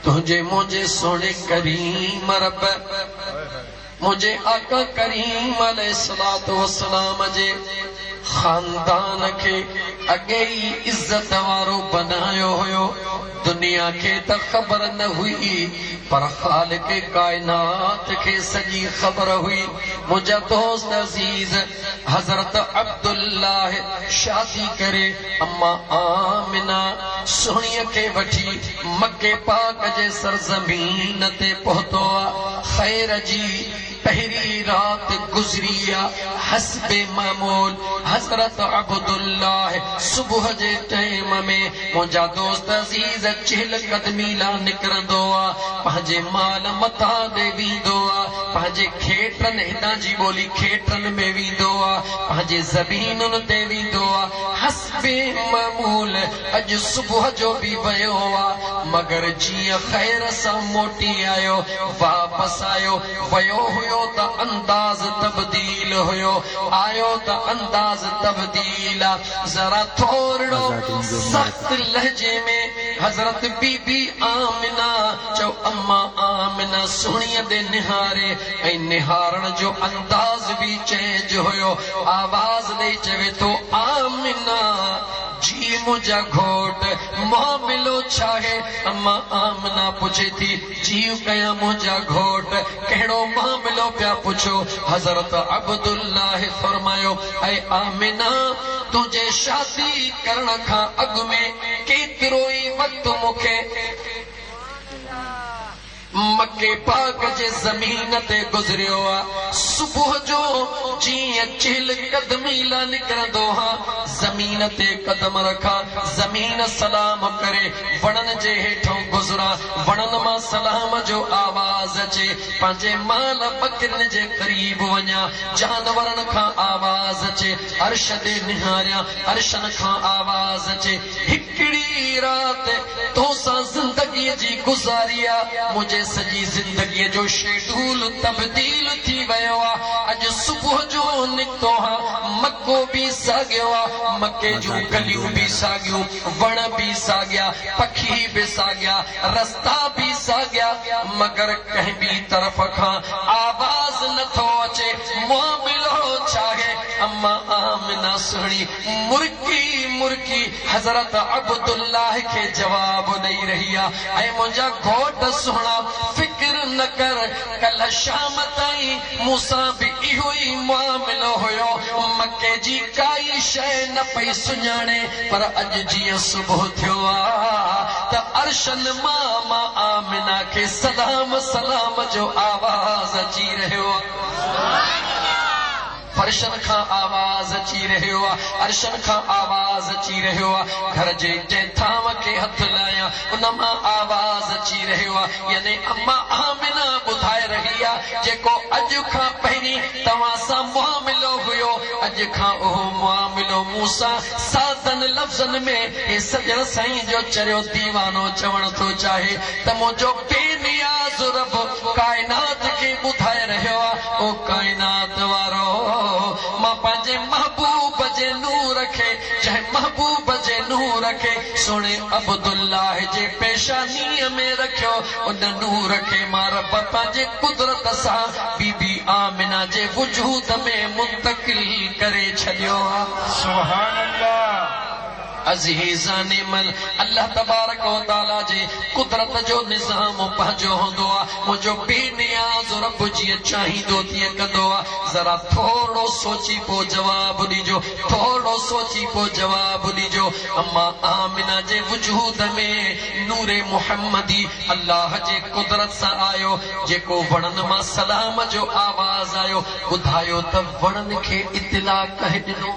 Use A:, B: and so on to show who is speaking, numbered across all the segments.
A: तुझे मुझे सोने करीम रब मुझे आका करीम अलैहिस्सलातु वस्सलाम जे खानदान के अगे ही इज्जत वारो बनायो हुयो। दुनिया के त खबर न हुई पर खालिक कायनात के सजी खबर हुई। मुझा दोस्त अजीज हजरत अब्दुल्लाह शादी करे अम्मा आमिना सोनिया के वठी मक्के पाक जे सरजमीन ते पहुतो। खैर जी पहली रात गुजरिया हस्बे मामूल हजरत अब्दुल्लाह सुबह जे टाइम में मुझा दोस्त अजीज चहल कदमी ला निकरंदो आ पंहिंजे माल मथा दे वेंदो आ पंहिंजे खेटन हितां जी ॿोली खेटन में वेंदो आ पंहिंजे ज़मीनुनि ते वेंदो आ। हस्बे मामूल अॼु सुबुह जो भी वियो आ मगर जीअं ख़ैर सां मोटी आयो वापस आयो वियो हुयो त अंदाज तब्दील हुयो आयो त अंदाज तब्दील आ। जरा थोरो सख्त लहजे में हजरत बीबी आमिना चो अम्मा आमिना सुणीअ दे निहारे ऐं निहारण जो अंदाज भी चेंज हुयो। आवाज ॾेई चवे थो आमिना जी मुझा घोट मामिलो छा है। अम्मा आमिना पुछे थी जी कया मुझा घोट कहिड़ो मामिलो पिया पुछो। हजरत अब्दुल्लाह फरमायो ऐ आमिना तुझे शादी करण खां अॻु में केतिरो ई वक्त मूंखे मक्के पाक जे ज़मीन ते गुजरियो आ। सुबुह जो जीअं चहल कदमी ला निकरंदो हा ज़मीन ते कदम रखा ज़मीन सलाम करे वणन जे हेठों गुजरा वणन मां सलाम जो आवाज अचे पंहिंजे माल बकरन जे करीब वञा जानवरन खां आवाज अचे अर्श दे निहारिया अर्शन खां आवाज अचे हिकड़ी रात तोसां जिंदगी जी गुजारिया मुझे सजी जिंदगी जो शेड्यूल तब्दील थी वियो आ। अॼु सुबुह जो निकतो हा मक्को भी साॻियो आ मक्के जूं गलियूं भी साॻियूं वण भी साॻिया पखी भी साॻिया रस्ता भी साॻिया मगर कंहिं बि तरफ़ खां आवाज नथो अचे। मामिलो छा है। अम्मा आमिना सुणी मुर्की मुर्की हजरत अब्दुल्लाह के जवाब ॾेई रही आ ऐं मुंहिंजा घोट सुहिणा फिक्र न कर कल शाम ताईं मूंसां भी इहो ई मामिलो हुयो मक्के जी काई शइ न पई सुञाणे पर अॼु जीअं सुबुह थियो आ त अर्शन मां आमिना के सलाम सलाम जो आवाज अची रहियो आ। फर्शन खां आवाज अची रहियो आ अर्शन खां आवाज अची रहियो आ। घर जे जंहिं थांव के हथ लाया उन मां आवाज अची रहियो आ यानी अम्मा आमिना ॿुधाए रही आ जेको अॼु खां पहिरीं तव्हां सां मामिलो हुयो अॼु खां उहो मामिलो मूंसां सादन लफ़्ज़नि में हे सॼण साईं जो चरियो दीवानो चवण थो चाहे त मुंहिंजो बेनियाज़ रब काइनात खे ॿुधाए रहियो आ ओ काइनात वारो मां पंहिंजे महबूब जे नूर खे जंहिं महबूब जे नूर खे सुणे अब्दुल्लाह जे पेशानीअ में रखियो उन नूर खे मां रब पंहिंजे कुदरत सां बीबी आमिना जे वजूद में मुंतकिल करे छॾियो आहे।
B: सुभान अल्लाह।
A: अज़ीज़ाने मल अल्लाह तबारक व तआला जे कुदरत जो निज़ाम पंहिंजो हूंदो आहे मुंहिंजो बेनियाज़ रब जीअं चाहींदो तीअं कंदो आहे। ज़रा थोरो सोची पोइ जवाब ॾिजो थोरो सोची पोइ जवाब ॾिजो। अम्मा आमिना जे वजूद में नूरे मुहम्मदी अल्लाह जे कुदरत सां आयो जेको वणन मां सलाम जो आवाज़ आयो ॿुधायो त वणन खे इतिला कंहिं ॾिनो।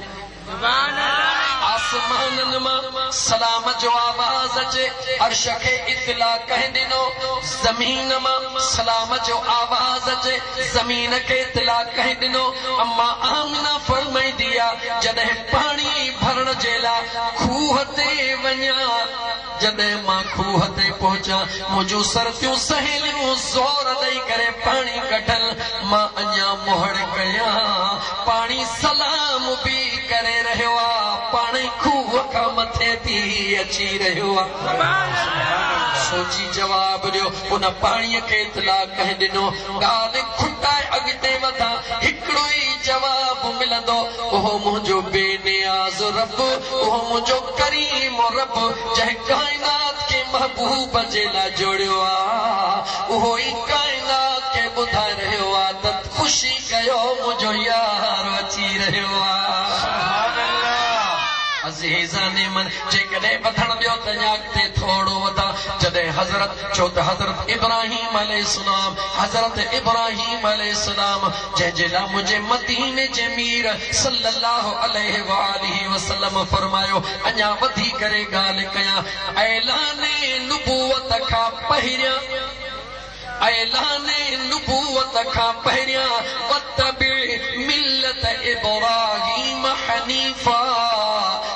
A: आसमानन मां सलाम जो आवाज अचे अर्श खे इतला कंहिं ॾिनो ज़मीन मां सलाम जो आवाज अचे ज़मीन खे इतला कंहिं ॾिनो। अम्मा आमिना फरमाईंदी आहे जॾहिं पाणी भरण जे लाइ खूह ते वञा जॾहिं मां खूह ते पहुचा मुंहिंजूं सरतियूं सहेलियूं ज़ोर ॾेई करे पाणी कढल मां अञा मोहड़ कयां पाणी सलाम भी करे रहियो आहे पाणी खूह का मथे थी अची रहियो सोची जवाब दियो उन पाणीअ खे इतला कह दिनो ॻाल्हि खुटाए अॻिते वधा हिकिड़ो ई जवाब मिलंदो ओहो मुंहिंजो बेनियाज़ रब ओहो मुंहिंजो करीम रब जंहिं काइनात खे महबूब जे लाइ जोड़ियो ओहो ई काइनात खे ॿुधाए रहियो त ख़ुशी कयो मुंहिंजो यार अची रहियो अज़ीज़ाने मन जेकॾहिं वधण ॿियो त अॻिते थोरो वधा जॾहिं हज़रत छो त हज़रत इब्राहिम अलैहिस्सलाम जंहिंजे लाइ मुंहिंजे मदीने जे मीर सल्लल्लाहु अलैहि वआलिहि वसल्लम फरमायो अञा वधी करे ॻाल्हि कयां ऐलाने नुबुवत खां पहिरियां वतबि मिल्लत इब्राहिम हनीफा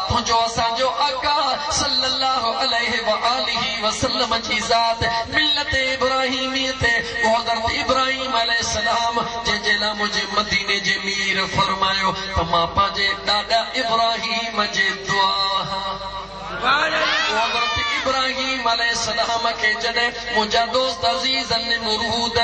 A: तुंहिंजो असांजो आका सल्लल्लाहु अलैहि वआलिहि वसल्लम जी ज़ात मिल्लत इब्राहिमीअ ते हज़रत इब्राहिम अलैहिस्सलाम जंहिंजे लाइ मुंहिंजे मदीने जे मीर फरमायो त मां पंहिंजे ॾाॾा इब्राहिम जे दुआ हज़रत इब्राहिम अलैहिस्सलाम के जॾहिं मुंहिंजा दोस्त अज़ीज़ निमरूद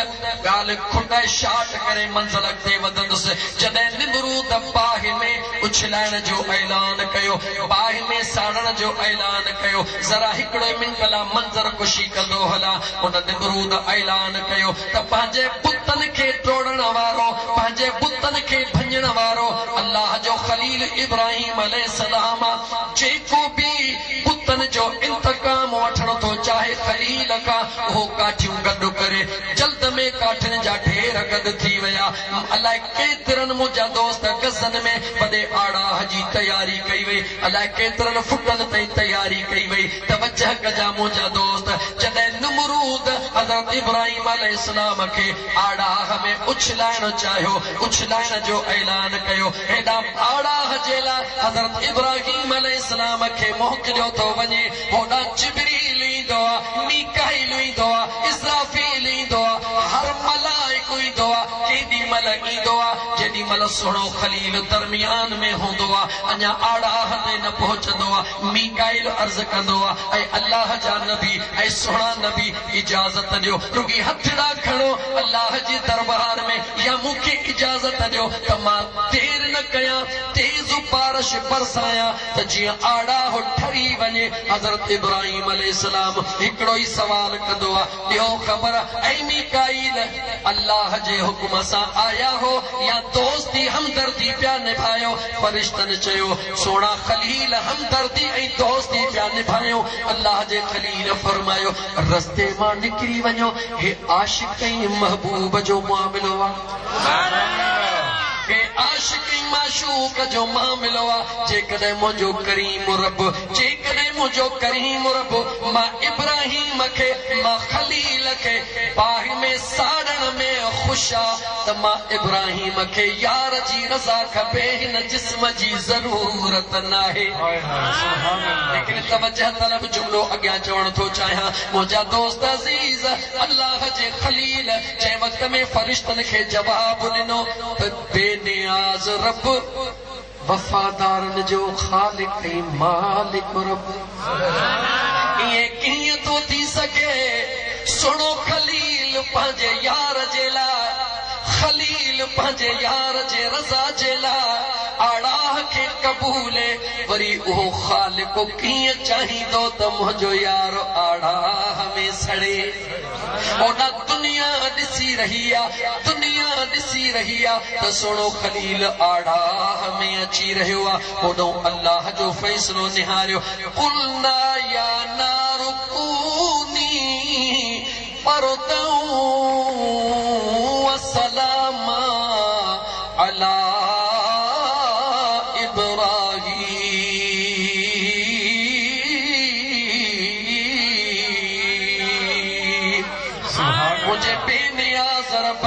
A: ॻाल्हि खुटाए शाट करे मंज़िल ते वधंदुसि जॾहिं निमरूद बाहि में उछलाइण जो ऐलान कयो बाहि में साड़ण जो ऐलान कयो ज़रा हिकिड़ो मिंट लाइ मंज़र कुशी कंदो हला उन निमरूद ऐलान कयो त पंहिंजे पुतनि खे टोड़ण वारो पंहिंजे पुतनि खे भञण वारो अल्लाह जो खलील इब्राहिम अलैहिस्सलाम जेको बि पुतन जो इंतकाम वठण थो चाहे खलील खां उहो काठियूं गॾु करे जल्द में काठियुनि जा ढेर गॾु थी विया अलाए केतिरनि मुंहिंजा दोस्त गज़न में वॾे आड़ाह जी तयारी कई वई अलाए केतिरनि फुटनि ताईं तयारी कई वई तवजह कजा मुंहिंजा दोस्त जॾहिं नमरूद हज़रत इब्राहिम अलैहिस्सलाम खे आड़ाह में उछलाइण चाहियो उछलाइण जो ऐलान कयो हेॾा आड़ाह जे लाइ हज़रत इब्राहिम अलैहिस्सलाम खे मोकिलियो थो वञे होॾां जिब्रील ईंदो आहे मीकाईल ईंदो आहे इस्राफील ईंदो आहे हर मलाइको ईंदो आहे केॾी महिल ईंदो आहे जेॾी महिल सुहिणो खलील दरमियान में हूंदो आहे अञा आड़ाह ते न पहुचंदो आहे मीकाईल अर्ज़ कंदो आहे ऐं अल्लाह जा नबी ऐं सुहिणा नबी इजाज़त ॾियो रुगी हथड़ा खणो अल्लाह जे दरबार में या मूंखे इजाज़त ॾियो त मां देर न कयां तेज़ बारिश बरसायां त जीअं आड़ाह ठरी वञे हज़रत इब्राहिम अलैहिस्सलाम हिकिड़ो ई सवाल कंदो आहे ॾियो ख़बर ऐं मीकाईल अल्लाह जे हुकुम सां आया हो या दोस्ती हमदर्दी पिया निभायो फरिश्तनि चयो सोना खलील हमदर्दी ऐं दोस्ती पिया निभायो अल्लाह जे खलील फरमायो रस्ते मां निकिरी वञो हे आशिक़ ऐं महबूब जो मामिलो आहे हे आशिक़ ऐं माशूक़ जो मामिलो आहे जेकॾहिं मुंहिंजो करीम रब जेकॾहिं मुंहिंजो करीम रब मां इब्राहिम खे मां खलील खे बाहि में साड़ण में ख़ुशि आहे त मां इब्राहिम खे यार जी रज़ा खपे हिन जिस्म जी ज़रूरत नाहे लेकिन तवजह तलब जुमिलो अॻियां चवण थो चाहियां मुंहिंजा दोस्त अज़ीज़ अल्लाह जे खलील जंहिं वक़्त में फरिश्तनि खे जवाब ॾिनो त बेनियाज़ रब वफ़ादारनि जो ख़ालिक़ ऐं मालिक रब इएं कीअं थो थी सघे सुहिणो खलील पंहिंजे यार जे लाइ खलील पंहिंजे यार जे रज़ा जे लाइ आड़ाह खे क़बूले वरी उहो ख़ालिक़ कीअं चाहींदो त मुंहिंजो यार आड़ाह में सड़े ओॾा दुनिया ॾिसी रही आहे त सुहिणो खलील आड़ाह में अची रहियो आहे ओॾो अल्लाह जो फ़ैसिलो निहारियो कुलना या नारु कूनी बरदन व सलामा अला मुझे बेनियाज़ रब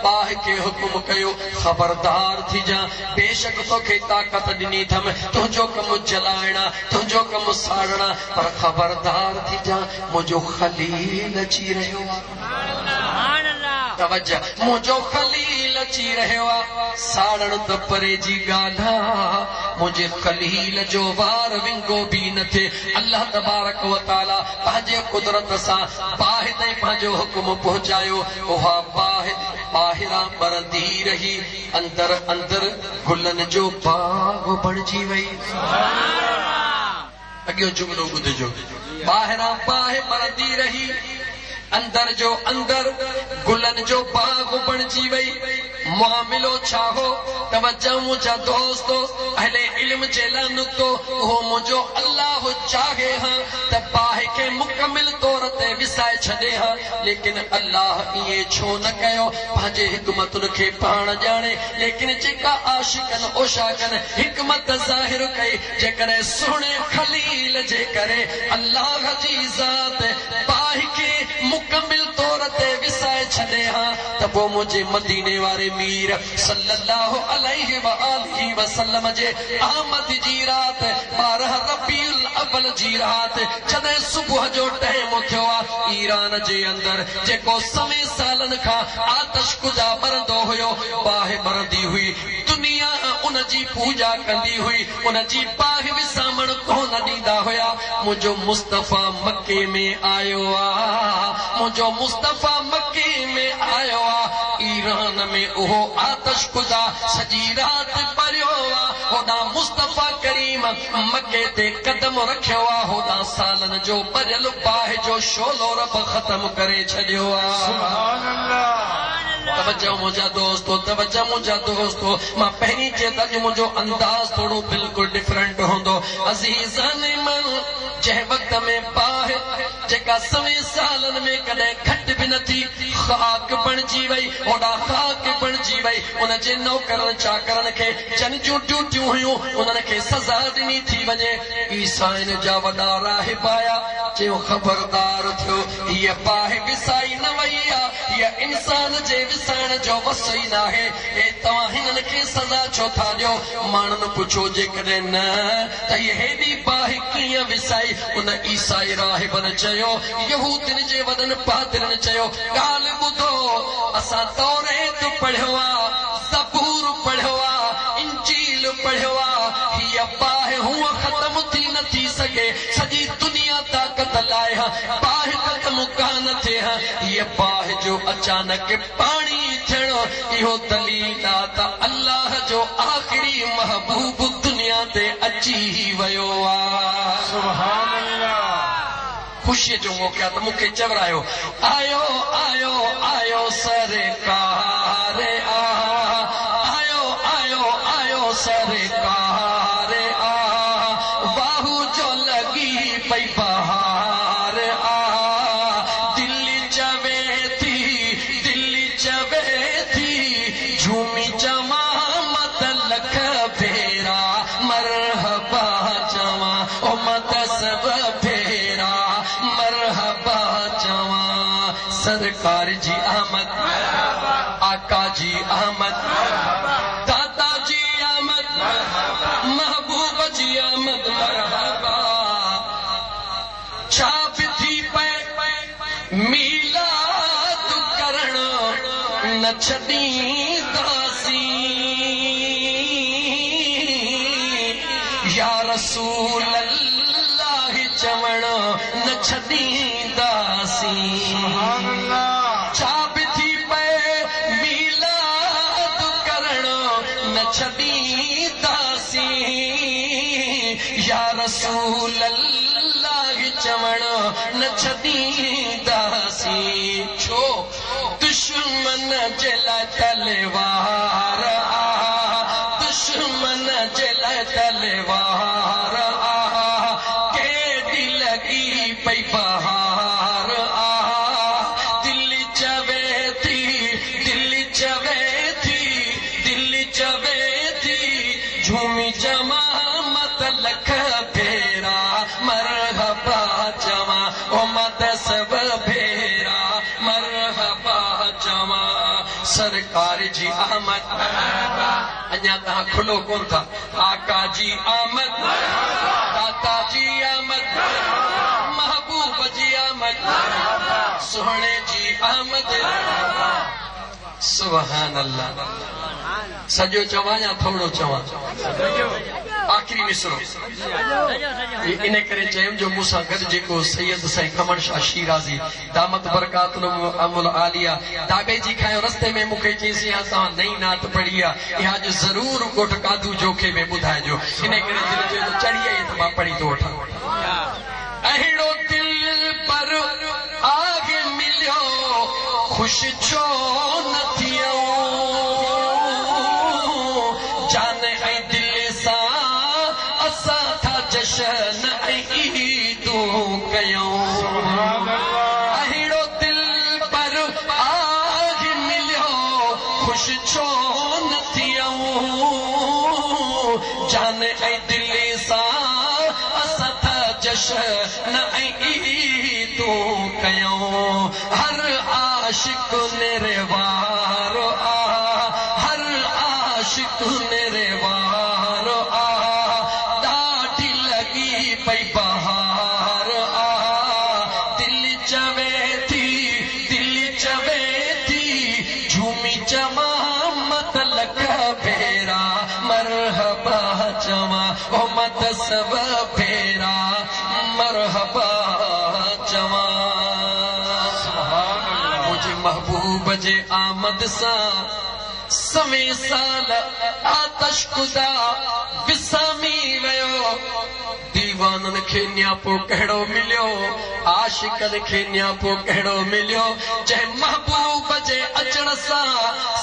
A: बाह के हुकुम कयो खबरदार थी जा बेशक तोखे ताकत ॾिनी अथमि तुंहिंजो कमु जलाइणा तुंहिंजो कमु साड़णा पर खबरदार थी जा मुंहिंजो खलील अची रहियो आहे तवज्जो मुझो खलील अची रहियो आहे साड़ण त परे जी ॻाल्हि आहे मुंहिंजे खलील जो वार विंगो बि न थिए अल्लाह तबारक व ताला पंहिंजे कुदरत सां बाहि ताईं पंहिंजो हुकुम पहुचायो उहा ॿाहिरां बरंदी रही अंदर अंदर गुलनि जो बाग बणिजी वई अॻियो जुमिलो ॿुधिजो ॿाहिरां बाहि बरंदी रही अंदर जो अंदर गुलन जो बाग बणिजी वई मामिलो छा हो तवज्जो मुंहिंजा दोस्तो अहले इल्म जे लाइ नुक्तो उहो मुंहिंजो अल्लाह चाहे हा त बाहि खे मुकमिल तौर ते विसाए छॾे हा लेकिन अल्लाह इहे छो न कयो पंहिंजे हिकमतुनि खे पाण ॼाणे लेकिन जेका आशिकनि ओशाकनि हिकमत ज़ाहिर कई जेकॾहिं सुहिणे खलील जे करे अल्लाह जी ज़ात बाहि खे मुकमिल तौर ते विसाए छॾे हा त पोइ मुंहिंजे मदीने वारे मीर सल्लल्लाहु अलैहि व आलिहि वसल्लम जे आमद जी रात 12 रबीउल अव्वल जी रात जॾहिं सुबुह जो टाइम थियो आहे ईरान जे अंदर जेको समय सालनि खां आतश कुजा बरंदो हुयो बाहि बरंदी हुई दुनिया उन जी पूजा कंदी हुई उन जी बाहि विसामण कोन ॾींदा हुया मुंहिंजो मुस्तफ़ा मके में आयो आहे मुंहिंजो मुस्तफ़ा मके में आयो आहे ईरान में उहो आतश कुजा सॼी रात पढ़ियो आहे होॾां मुस्तफ़ा करीम मके ते कदम रखियो आहे होॾां सालनि जो पढ़ियल बाहि जो शोलो रब ख़तम करे छॾियो आहे
B: सुभान अल्लाह
A: तवज्जो मुंहिंजा दोस्तो तवज्जो मुंहिंजा दोस्तो मां पहिरीं चयो त अॼु मुंहिंजो अंदाज़ थोरो बिल्कुलु डिफरेंट हूंदो अज़ीज़ान मन जंहिं वक़्त में बाहि जेका सवे सालनि में कॾहिं घटि बि न थी ख़ाक बणिजी वई होॾां ख़ाक बणिजी वई उन जे नौकरनि चाकरनि खे जन जूं ड्यूटियूं हुयूं उन्हनि खे सज़ा ॾिनी थी वञे ईसाइन जा वॾा राहिब आया चयो ख़बरदार थियो हीअ बाहि विसाई न वई आहे हीअ इंसान जे विसाइण जो वस ई न आहे हे तव्हां हिननि खे सज़ा छो था ॾियो माण्हुनि पुछो जेकॾहिं न त हीअ हेॾी बाहि कीअं विसाई उन ईसाई राहिबनि चयो यहूदियुनि जे वॾनि पादरनि चयो ॻाल्हि ॿुधो असां तौरेत पढ़ियो आहे ज़बूर पढ़ियो आहे इंजील पढ़ियो आहे हीअ बाहि हूअं ख़तम थी न थी सघे सॼी दुनिया ताक़त लाइ बाहि ख़तम कान थिए हीअ बाहि जो अचानक पाणी थियणो इहो दलील आहे त अल्लाह जो आख़िरी महबूब दुनिया ते अची वियो आहे
B: सुभान अल्लाह
A: खुशीअ जो मौक़ो आहे त मूंखे चवरायो आयो आयो आयो सरकार आयो आयो आयो सरकार बाहू जो लगी पई बहार दिल्ली चवे थी झूमी चवा मत लख भेरा मरहबा चवा ओ मत सब भेरा मरहबा चवा सरकार जी आमद आका जी आमद दादा जी आमद महबूब जी आमद मरहबा छा बि थी पए मीलाद करण न छॾींदासीं या रसूल अल्लाह चवण न छॾींदासीं
B: सुभान अल्लाह
A: छा बि थी पए मीलाद करण न छॾींदासीं या रसूल अल्लाह चवण न छॾींदासीं छो दुश्मन जे लाइ तलवार दुश्मन जे लाइ तलवार केॾी लॻी पई बहार दिल्ली चवे थी दिल्ली चवे थी झूमी चवा मत लख भेरा मरहबा चवा ओ मत सब भेरा मरहबा चवा सरकार जी आमद अञा तव्हां खुलो कोन था आका जी आमद दाता जी आमद महबूब जी आमद सुहिणे जी आमद सुभान अल्लाह। सजो चवां या थोड़ो चवां? आखिरी मिसरो इन करे चयम जो मूंसां गॾु जेको सैयद साईं कमर शाह शिराज़ी दामत बरकातुल अमुल आलिया दाबे जी खायो रस्ते में मूंखे चईसीं हा तव्हां नई नात पढ़ी आहे इहा अॼु ज़रूर ॻोठ कादू जोखे में ॿुधाइजो। इन करे दिलि चयो त चढ़ी आई त मां पढ़ी थो वठां। अहिड़ो दिल पर आगे मिलियो खुश छो न थियो जान ऐं दिल सां असां था जशन ऐं ईदूं कयूं। अहिड़ो दिल पर आग मिलियो खुश छो न थियूं जान ऐं दिल सां असां था जशन ऐं ईदूं कयूं। हर आशिक मेरे वारो आ हर आशिक मेरे वारो आ ॾाढी लगी पई बहार आ दिल चवे थी झूमी चवा मत लख भेरा मरहबा चवा ओ मत सब भेरा मरहबा चवा। मुझे महबूब जे आमद सां सवे साल आतश खुदा विसामी वियो दीवाननि खे न्यापो कहिड़ो मिलियो आशिकनि खे न्यापो कहिड़ो मिलियो जंहिं महबूब जे अचण सां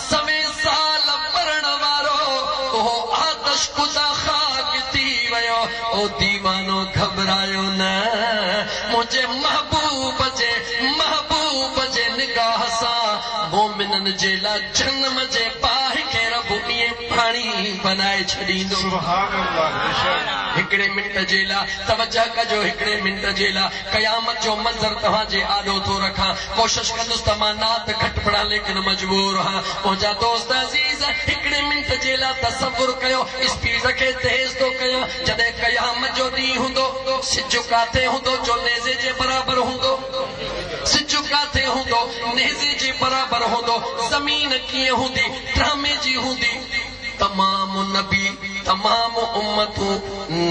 A: सवे साल मरण वारो उहो आतश खुदा खाक थी वियो। ओ दीवानो घबरायो न मुंहिंजे महबूब जे निगाह सां मोमिननि जे लाइ जन्म जे पाहि खे रब ईअं पाणी बनाए छॾींदो। हिकिड़े मिंट जे लाइ तवजह कजो हिकिड़े मिंट जे लाइ क़यामत जो मंज़र तव्हांजे आॾो थो रखां कोशिशि कंदुसि त मां नात घटि पढ़ां लेकिन मजबूर आहियां। मुंहिंजा दोस्त अज़ीज़ हिकिड़े मिंट जे लाइ तसव्वुर कयो स्पीड खे तेज़ थो कयो जॾहिं क़यामत जो ॾींहुं हूंदो सिजु काथे हूंदो जो नेज़े जे बराबरि हूंदो सिजु काथे हूंदो नेज़े जे बराबरि हूंदो ज़मीन कीअं हूंदी ड्रामे जी हूंदी तमाम नबी तमाम उम्मतूं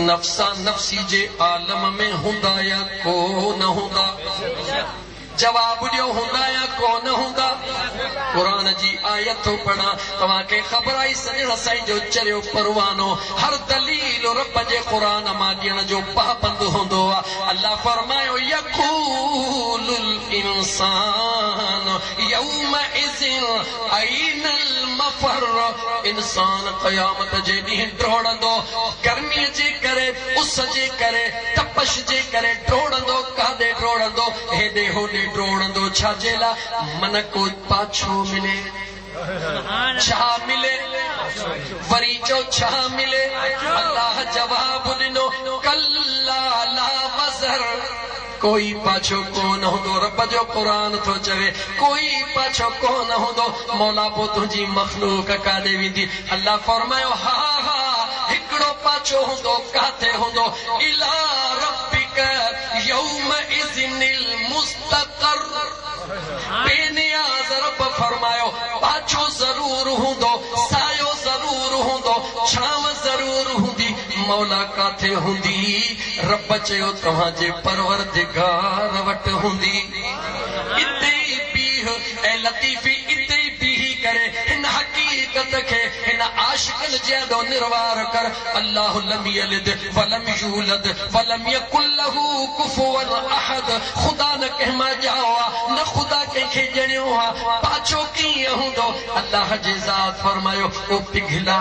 A: नफ़्सा नफ़्सी जे आलम में हूंदा या को न हूंदा जवाब ॾियो हूंदा या कोन हूंदा। क़ुरान जी आयत थो पढ़ां तव्हांखे ख़बर आई सॼण साईं जो चरियो परवानो हर दलील रब जे क़ुरान मां ॾियण जो पाबंद हूंदो आहे। अल्लाह फरमायो यक़ूलुल इंसान यौमइज़िन अइनल मफ़र इंसान क़यामत जे ॾींहुं डोड़ंदो गर्मीअ जे करे उस जे करे तपश जे करे डोड़ंदो काॾे डोड़ंदो हेॾे होॾे डोड़ंदो छाजे लाइ मन को पाछो मिले छा मिले वरी जो छा मिले अल्लाह जवाब ॾिनो कल्ला ला वज़र कोई पाछो कोन हूंदो रब जो क़ुरान थो चवे कोई पाछो कोन हूंदो मौला पोइ तुंहिंजी मख़लूक काॾे वेंदी। अल्लाह फरमायो हा हा हिकिड़ो पाछो हूंदो काथे हूंदो इला रब्बिक यौमइज़िनिल मुस्तक़र बेनियाज़ रब फरमायो पाछो ज़रूर हूंदो सायो ज़रूर हूंदो छांव ज़रूर हूंदी मौला काथे हूंदी रब चयो तव्हांजे परवरदिगार वटि हूंदी। इते ई बीह ऐं लतीफ़ी इते ई बीही करे हिन हक़ीक़त खे हिन आशिक़नि जहिड़ो निर्वार कर अल्लाह लम यलिद वलम यूलद वलम यकुल लहू कुफुवन अहद खुदा न कंहिं मां ॼाओ आहे न खुदा कंहिंखे ॼणियो आहे पाछो कीअं हूंदो अल्लाह जे ज़ात फरमायो ओ पिघला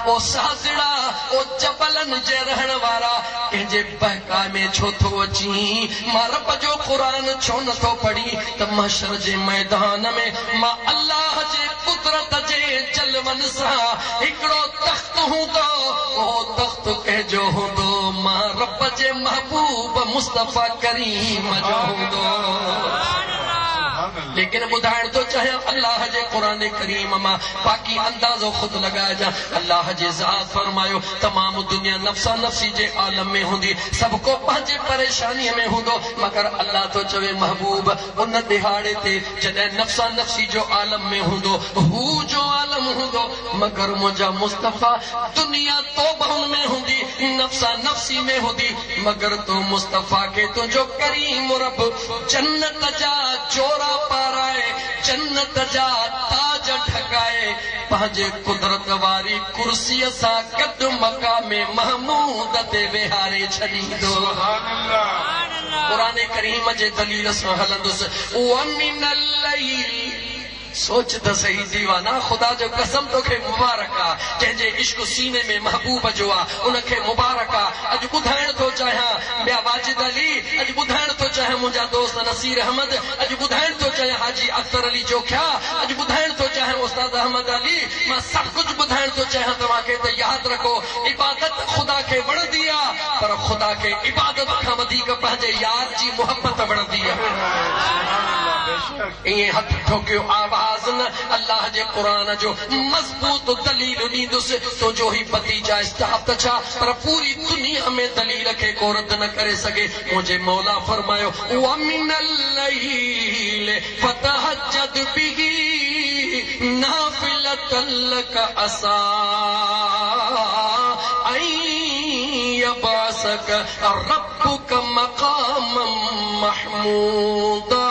A: ओ साज़िड़ा ओ जबलनि जे रहण वारा कंहिंजे बहका में छो थो अची मां रब जो क़ुरान छो नथो पढ़ी त महशर जे मैदान में मां अल्लाह जे कुदरत जे जलवनि सां हिकिड़ो तख़्त हूंदो उहो तख़्त कंहिंजो हूंदो मां रब जे महबूब मुस्तफ़ा करीम जो हूंदो। लेकिन ॿुधाइण थो चाहियां अल्लाह जे क़ुरान करीम मां बाक़ी अंदाज़ो खुद लगाइजा। अल्लाह जे ज़ात फरमायो तमाम दुनिया नफ्सा नफ्सी जे आलम में हूंदी, सब को पंहिंजे परेशानीअ में हूंदो, मगर अल्लाह तो चवे महबूब उन दिहाड़े ते जॾहिं नफ्सा नफ्सी जो आलम में हूंदो, हू जो आलम हूंदो, मगर मुंहिंजा मुस्तफ़ा दुनिया तौबहुनि में हूंदी, नफ्सा नफ्सी में हूंदी, मगर तो मुस्तफ़ा के तुंहिंजो करीम रब जन्नत जा जोरा पाराए, जन्नत जा ताज ढकाए, पंहिंजे कुदरत वारी कुर्सीअ सां गॾु मक़ामे महमूद ते वेहारे छॾींदो। क़ुरान करीम जे दलील सां हलंदुसि। वमिनल लैल, सोच त सही दीवाना, खुदा जो कसम तोखे मुबारक आ, जंहिंजे इश्क सीने में महबूब जो आ उनखे मुबारक आ। अॼु ॿुधाइण थो चाहियां ॿिया वाजिद अली, अॼु ॿुधाइण थो चाहियां मुंहिंजा दोस्त नसीर अहमद, अॼु ॿुधाइण थो चाहियां हाजी अख्तर अली जोख्या, अॼु ॿुधाइण थो चाहियां उस्ताद अहमद अली, मां सभु कुझु ॿुधाइण थो चाहियां तव्हांखे त यादि रखो इबादत ख़ुदा खे वणंदी आ, पर ख़ुदा खे इबादत खां वधीक पंहिंजे यार जी मुहबत वणंदी आ। ईअं हथ ठोकियो आवाज़ न अल्लाह जे क़ुरान जो मज़बूत दलील ॾींदुसि, तुंहिंजो ही भतीजा स्टाफ त छा पर पूरी दुनिया में दलील खे को रद्द न करे सघे। मुंहिंजे मौला फरमायो वमिनल लैल फतहज्जद बिही नाफ़िलतन लक असा ऐं यबअसक रब्बुक मक़ामम महमूदा।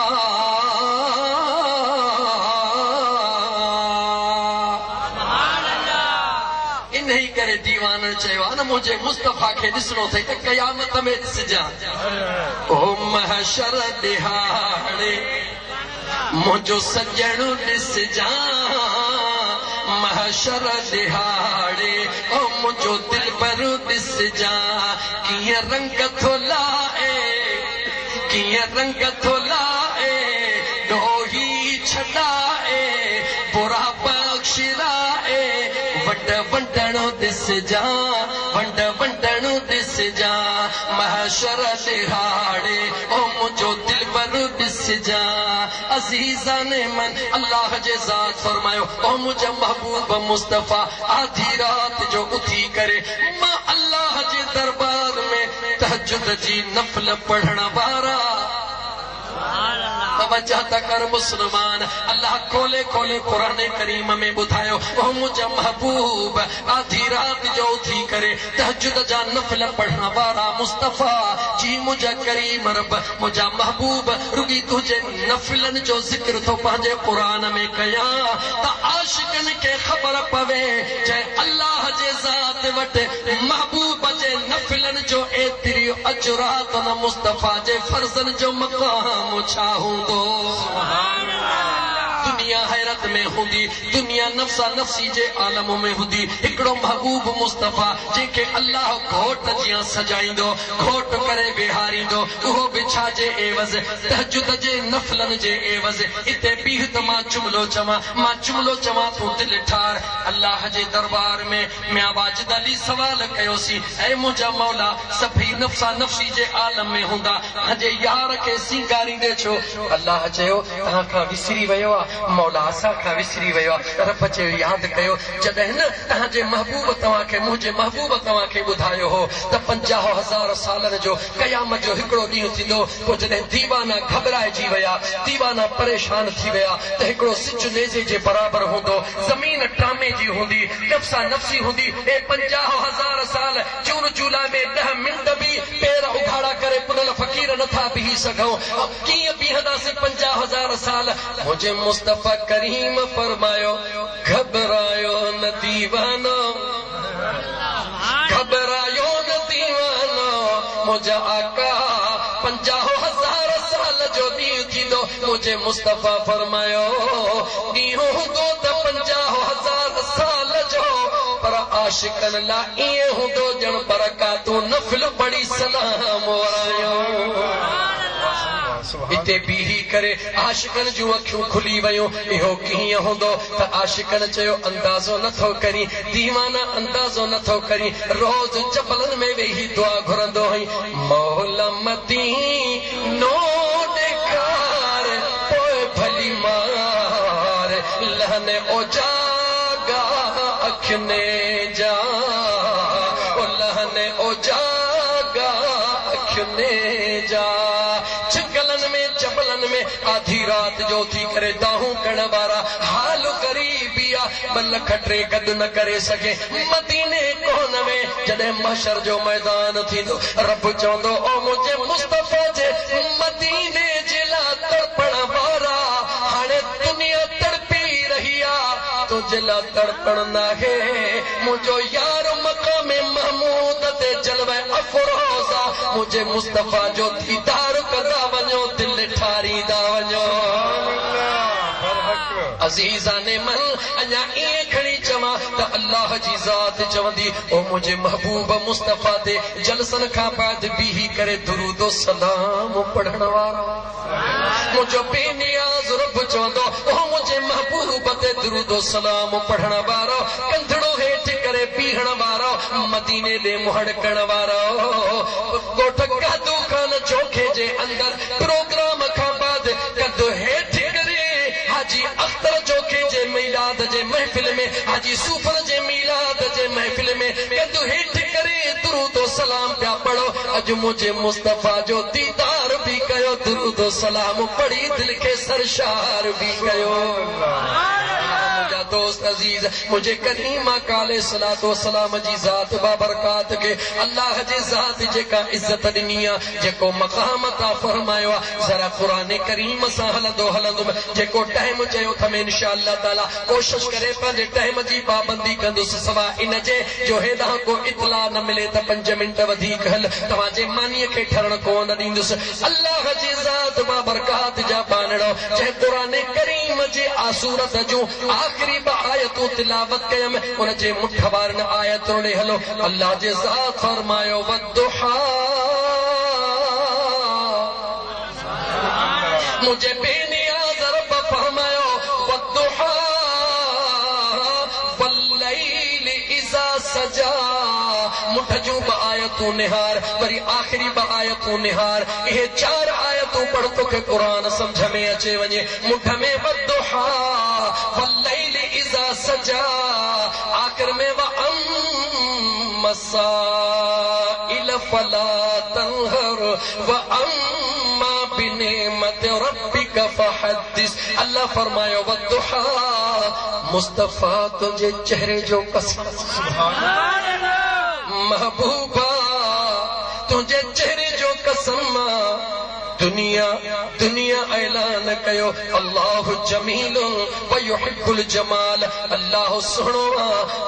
A: दीवान चयो न मुंहिंजे मुस्तफ़ा खे ॾिसणो अथई त क़यामत में ॾिसजां, ओ महशर ॾिहाड़े मुंहिंजो सॼण ॾिसजां, महशर ॾिहाड़े ओ मुंहिंजो दिलबर ॾिसजां, कीअं रंग थो लाए, कीअं रंग थो लाए, ॾोही छॾाए, बुरा बख़्शिराए, वंड वंडणो ॾिसजां, वंड वंडणो ॾिसजां, महशर ॾिहाड़े ओ मुंहिंजो दिलबर ॾिसजां। अज़ीज़ाने मन अल्लाह जे ज़ात फरमायो ओ मुंहिंजा महबूब मुस्तफ़ा आधी रात जो उथी करे मां अल्लाह जे दरबार में तहज्जुद जी नफ़ल पढ़ण वारा तवज्जो त कर मुस्लमान। अल्लाह खोले खोले कुरान करीम में ॿुधायो ओ मुंहिंजा महबूब आधी रात जो उथी करे तहज्जुद जा नफ़ल पढ़ण वारा मुस्तफ़ा जी मुंहिंजा करीम रब मुंहिंजा महबूब रुगी तुंहिंजे नफ़लनि जो ज़िक्र थो पंहिंजे क़ुरान में कयां त आशिक़नि खे ख़बर पवे जंहिं अल्लाह जे ज़ात वटि महबूब जे नफ़लनि जो एतिरी अजरा त न मुस्तफ़ा जे फ़र्ज़नि जो मक़ाम छा हूंदो। दुनिया हैरत में हूंदी, दुनिया नफ्सा नफ्सी जे आलम में हूंदी, हिकिड़ो महबूब मुस्तफ़ा जंहिंखे अल्लाह घोट जीअं सजाईंदो, घोट करे वेहारींदो, उहो बि छा जे एवज़ तहज्जुद जे नफ़लनि जे एवज़। इते बीह त मां जुमिलो चवां तूं दिलि ठार। अल्लाह जे दरबार में मियां वाजिद अली सवाल कयोसीं ऐं मुंहिंजा मौला सभई नफ्सा नफ्सी जे आलम में हूंदा, पंहिंजे यार खे सींगारींदे छो? अल्लाह चयो तव्हां खां विसरी वियो आहे, मौला असां खां विसरी वियो आहे। रब चयो यादि कयो जॾहिं न तव्हांजे महबूब तव्हांखे मुंहिंजे महबूब तव्हांखे ॿुधायो हो त 50,000 सालनि जो क़यामत जो हिकिड़ो ॾींहुं थींदो, पोइ जॾहिं दीवाना घबराइजी विया, दीवाना परेशान थी विया त हिकिड़ो सिज नेज़े जे बराबरि हूंदो, ज़मीन टामे जी हूंदी, नफ्सा नफ्सी हूंदी। ए 50,000 साल जून जुलाई में 10 मिंट बि पेर उघाड़ा करे पुनल फ़क़ीर नथा बीही सघूं, कीअं बीहंदासीं 50,000 साल? मुंहिंजे मुस्तफ़ा करीम फरमायो घबरायो न दीवानो, घबरायो न दीवानो, मुंहिंजा आका 50,000 साल जो ॾींहुं थींदो। मुंहिंजे मुस्तफ़ा फरमायो ॾींहुं हूंदो त 50,000 साल जो, पर आशिक़नि लाइ ईअं हूंदो ॼण बरकातूं नफ़िल पढ़ी सलाम वरायो। इते बीही करे आशिक़नि जूं अखियूं खुली वयूं। इहो कीअं हूंदो त आशिक़नि चयो अंदाज़ो नथो करी, दीवाना अंदाज़ो नथो करी। रोज़ जबलनि में वेही दुआ घुरंदो हुई, मौला मदीनो ॾेखार पोइ भली मां लहने ओ जागा अखने जा ओ लहने ओ जागा अखने जा जंगलन में जबलन में आधी रात जो थी करे दाहू कण वारा हाल करीबिया बल खटरे कद न करे सके मदीने कोन में जॾहिं महशर जो मैदान थींदो रब चवंदो ओ मुझे मुस्तफा जे मदीने जे लाइ तड़पण वारा हाणे दुनिया तड़पी रही आ तुझे लाइ तड़पण नाहे मुंहिंजो यार मक़ाम महमूद ते जलवे अफरोज़ा मुझे मुस्तफा जो दीदार कंदा वञो दिल ठारींदा वञो अजीजा ने मन अञा ईअं खणी चवां त अल्लाह जी ज़ात चवंदी ओ मुंहिंजे महबूब मुस्तफा ते जलसन खां बाद बीही करे दुरूद सलाम पढ़ण वारा मुंहिंजो बेनियाज़ रब चवंदो ओ मुंहिंजे महबूब ते दुरूद सलाम पढ़ण वारो कंधड़ो हेठि करे बीहण वारो मदीने ॾे मुहड़कण वारो ॻोठ कादू खान चोखे जे अंदर प्रोग्राम खां बाद कदु हेठि करे हाजी अख्तर चोखे जे मीलाद जे महफ़िल में हाजी सूफर जे मीलाद जे महफ़िल में कदु हेठि करे दुरूद सलाम पिया पढ़ो अॼु मुंहिंजे मुस्तफा जो दीदार भी कयो दुरूद सलाम पढ़ी दिल खे सरशार भी कयो दोस्त अजीज मुझे करीमा काले सलातो सलाम जी ज़ात बाबरकात के अल्लाह जी ज़ात जेका इज्जत ॾिनी आहे जेको मक़ाम अता फरमायो आहे ज़रा क़ुरान करीम सां हलंदो हलंदुमि जेको टाइम चयो था इंशाअल्लाह ताला कोशिश करे पंहिंजे टाइम जी पाबंदी कंदुसि सवा इन जे जो हेॾां को इतला न मिले त 5 मिंट वधीक हल तव्हांजे मानीअ खे ठरण कोन ॾींदुसि अल्लाह जी ज़ात बाबरकात जा बानड़ो जंहिं क़ुरान करीम जे आसूरत जूं आख़िरी आयतूं तिलावत कयम उन जे मुठ वारनि आयतुनि ॾे हलो अल्लाह जे ज़ात फरमायो वद्दुहा मुझे बेनियाज़ रब फरमायो वद्दुहा वल्लैल इज़ा सजा मुठ जूं आयतूं निहार वरी आख़िरी आयतूं निहार इहे 4 आयतूं पढ़ तोखे क़ुरान समझ में अचे वञे मुठ में वद्दुहा वल्लैल इज़ा सजा आखिर में वअम्मसाइल फला तनहर वअम्मा बिनिमत रब्बिक फहद्दिस अल्लाह फरमायो वद्दुहा मुस्तफा तुझे चेहरे जो कसम सुभान अल्लाह महबूबा तुझे चेहरे जो कसम दुनिया दुनिया ऐलान कयो अल्लाह जमीलुन व युहिब्बुल जमाल अल्लाह सुहिणो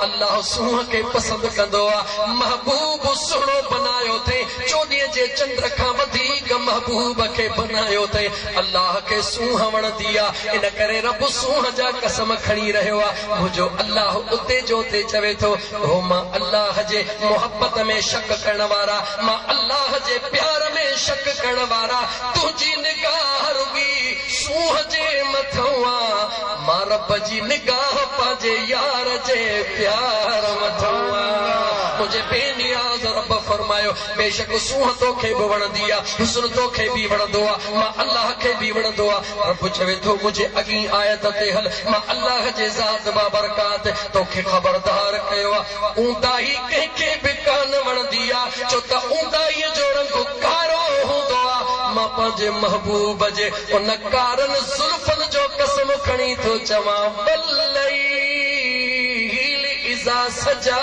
A: अल्लाह सूंह खे पसंद कंदो आहे महबूब सुहिणो बनायो थे चोॾीअ जे चंड खां वधीक महबूब खे बनायो थे अल्लाह खे सूंह वणंदी आहे इन करे रब सूंह जा कसम खणी रहियो आहे मुंहिंजो अल्लाह उते जो ते चवे थो ओ मां अल्लाह जे मोहब्बत में शक करण वारा मां अल्लाह जे प्यार में शक करण वारा तुझी निगाह रुगी सूंह जे मथवा मां रब जी निगाह पाजे यार जे प्यार मथवा मुझे बेनियाज़ रब फरमायो बेशक सूंह तोखे बि वणंदी आहे हुस्न तोखे बि वणंदो आहे मां अल्लाह खे बि वणंदो आहे रब चवे थो मुझे अॻी आयत ते हल मां अल्लाह जे ज़ात बाबरकात तोखे ख़बरदार कयो आहे ऊंदाही कंहिंखे बि कान वणंदी आहे छो त ऊंदाहीअ जो रंग कारो हूंदो आहे मां पंहिंजे महबूब जे उन कारन ज़ुल्फन जो कसम खणी थो चवां वल्लैल इज़ा सजा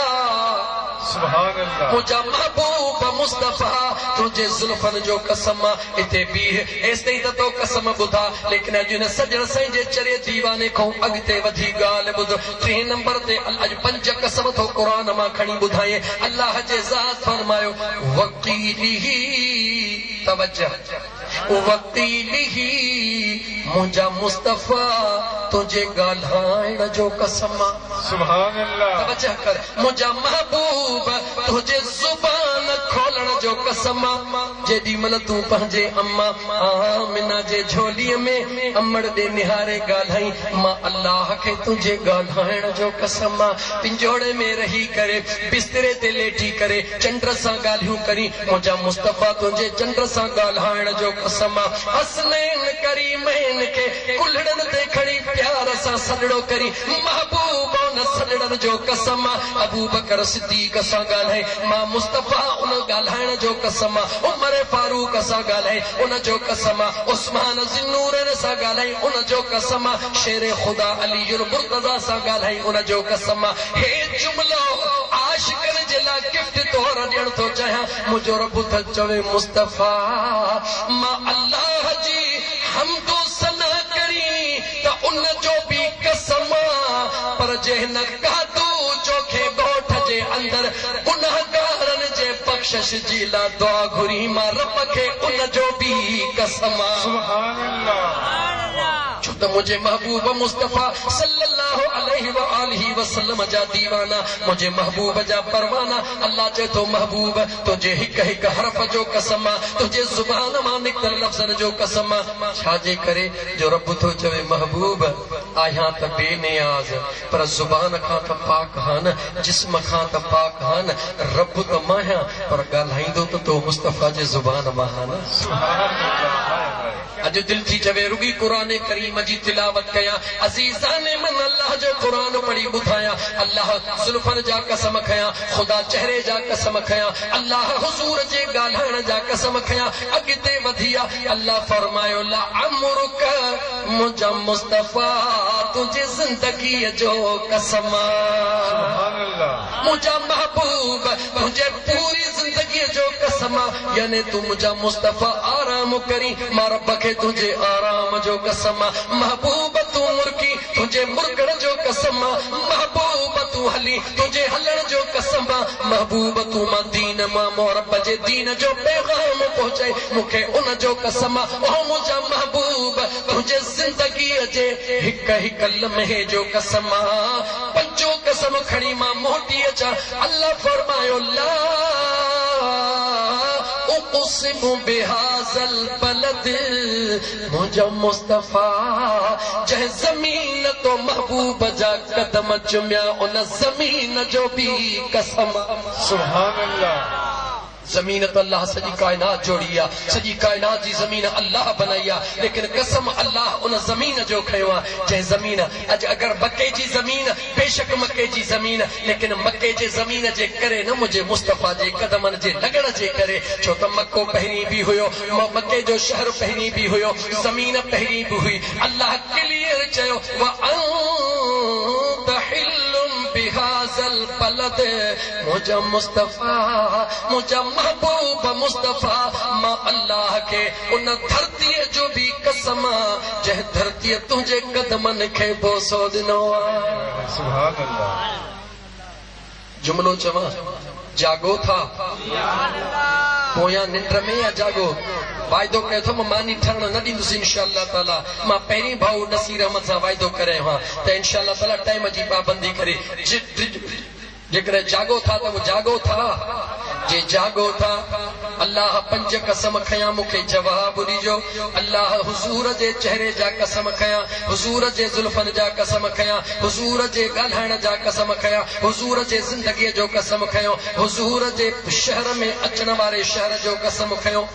B: सुभान अल्लाह
A: मुझा महबूब मुस्तफा तुझे जुल्फन जो कसम इते भी ऐसे ही तो कसम बुधा लेकिन अज न सजण साईं जे चरे दीवाने को अगते वधी गाल बुध 3 नंबर ते अज 5 कसम तो कुरान मां खणी बुधाए अल्लाह जे ज़ात फरमायो वकीलिही तवज्जो वकीलिही मुझा मुस्तफा तुझे गाल्हाइण जो कसम
B: सुभान अल्लाह
A: तवज्जो कर मुझा महबूब तुझे जुबान खोलण जो कसम जेडी मन तू पंहिंजे अम्मा आमिना जे झोलीअ में अमड़ दे निहारे गाल्हाई मां अल्लाह खे तुझे गाल्हाइण जो कसम पिंजोड़े में रही करे बिस्तरे ते लेटी करे चंड सां गाल्हियूं करी मुझा मुस्तफा तुझे चंड सां गाल्हाइण जो कसम हसनैन करीमैन के कुल्हड़न ते खड़ी प्यार सां सजड़ो करी महबूब उन सजड़न जो कसम अबू बकर सिद्दीक सां ॻाल्हाए मां मुस्तफ़ा उन ॻाल्हाइण जो कसम उमर फारूक सां ॻाल्हाए उन जो कसम उस्मान ज़िन्नूरन सां ॻाल्हाए उन जो कसम शेर खुदा अली मुर्तज़ा सां ॻाल्हाए उन जो कसम हे जुमलो आशिकन जे लाइ गिफ्ट तौर ॾियण थो चाहियां मुंहिंजो रब त चवे मुस्तफ़ा मां अल्लाह जी हमदो सना करी त उन जो बि कसम पर जंहिं कादू चोखे ॻोठ जे अंदर गुनाहगारन जे बख़्शिश जी ला दुआ घुरी मां रब खे उन जो बि कसम
B: सुभान अल्लाह
A: छो त मुंहिंजे महबूब मुस्तफ़ा सल्लल्लाहु अलैहि व आलिहि वसल्लम जा दीवाना मुंहिंजे महबूब जा परवाना अल्लाह चए थो महबूब तुंहिंजे हिक हिक हरफ जो कसम तुंहिंजे ज़ुबान मां निकतल लफ़्ज़न जो कसम छाजे करे जो रब थो चवे महबूब आहियां त बेनियाज़ पर ज़ुबान खां त पाक हान जिस्म खां त पाक हान रब त मां आहियां पर ॻाल्हाईंदो त तो मुस्तफ़ा जे ज़ुबान मां हान
B: सुभान अल्लाह
A: अॼु दिल थी चवे रुगी क़ुरान करीम जी तिलावत कयां अज़ीज़ाने मन अल्लाह जो क़ुरान पढ़ी ॿुधायां अल्लाह ज़ुल्फ़न जा कसम खयां ख़ुदा चेहरे जा कसम खयां अल्लाह हुज़ूर जे ॻाल्हाइण जा कसम खयां अॻिते वधिया अल्लाह फरमायो ला अमरुक मुंहिंजा मुस्तफ़ा तुंहिंजे ज़िंदगीअ जो कसम
B: सुभान अल्लाह
A: मुंहिंजा महबूब तुंहिंजे पूरी ज़िंदगीअ जो कसम यानी तू मुंहिंजा मुस्तफ़ा आराम करी मां रब खे तुंहिंजे आराम जो कसम महबूब तू मुर्गी तुंहिंजे मुर्गण जो कसम महबूब तू हली तुंहिंजे हलण जो कसम महबूब तू मां दीन मां मोरब जे दीन जो पैगाम पहुचाए मूंखे उन जो कसम ओ मुंहिंजा महबूब तुंहिंजे ज़िंदगीअ जे हिक हिक लम्हे जो कसम पंजो कसम खणी मां मोटी अचां अल्लाह फरमायो ला उक़सिमु बिहाज़ल बलद मुंहिंजो मुस्तफ़ा जंहिं ज़मीन तो महबूब जा कदम चुमिया उन ज़मीन जो भी कसम
B: सुभान अल्लाह
A: जमीन तो अल्लाह सजी कायनात जोड़ी आहे सजी कायनात जी ज़मीन अल्लाह बनाई आहे लेकिन कसम अल्लाह उन ज़मीन जो खयो आहे जंहिं ज़मीन अॼु अगरि मके जी ज़मीन बेशक मके जी ज़मीन लेकिन मके जे ज़मीन जे करे न मुंहिंजे मुस्तफ़ा जे कदमनि जे लॻण जे करे छो त मको पहिरीं बि हुयो मके जो शहर पहिरीं बि हुयो ज़मीन पहिरीं बि हुई अल्लाह क्लियर चयो व अंत हिल्लुम बिहाज़ल बलद मुंहिंजा मुस्तफ़ा मुंहिंजा महबूब मुस्तफ़ा मां अल्लाह के उन धरतीअ जो भी कसम जंहिं धरतीअ तुंहिंजे कदमनि खे बोसो ॾिनो आहे
B: सुभान अल्लाह
A: जुमलो चवां जागो था पोयां निंड में या जागो वाइदो कयो थो मानी ठहण न ॾींदुसि इंशाअल्लाह ताला मां पहिरीं भाऊ नसीर अहमद सां वाइदो करे आहियां त इंशाअल्लाह ताला टाइम जी पाबंदी करे जेकॾहिं जागो था त जागो था जे जागो था अल्लाह पंज कसम खयां मूंखे जवाब ॾिजो अल्लाह हुज़ूर जे चेहरे जा कसम खयां हुज़ूर जे ज़ुल्फ़न जा कसम खयां हुज़ूर जे ॻाल्हाइण जा कसम खयां हुज़ूर जे ज़िंदगीअ जो कसम खयो हुज़ूर जे शहर में अचण वारे शहर जो कसम खयो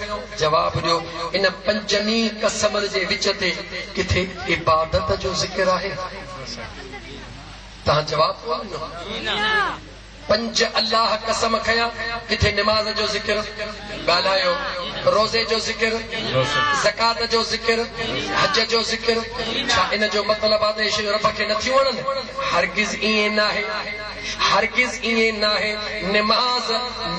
A: जवाब ॾियो इन पंजनी कसमनि जे विच ते किथे इबादत जो ज़िक्र आहे तव्हां जवाब ॾिनो पंज अल्लाह कसम खयां किथे निमाज़ जो ज़िक्र ॻाल्हायो रोज़े जो ज़िक्र ज़कात जो ज़िक्र हज जो ज़िक्र छा इन जो मतिलबु आहे त रब खे नथियूं वणनि हरगिज़ ईअं नाहे हरगिज़ ईअं नाहे निमाज़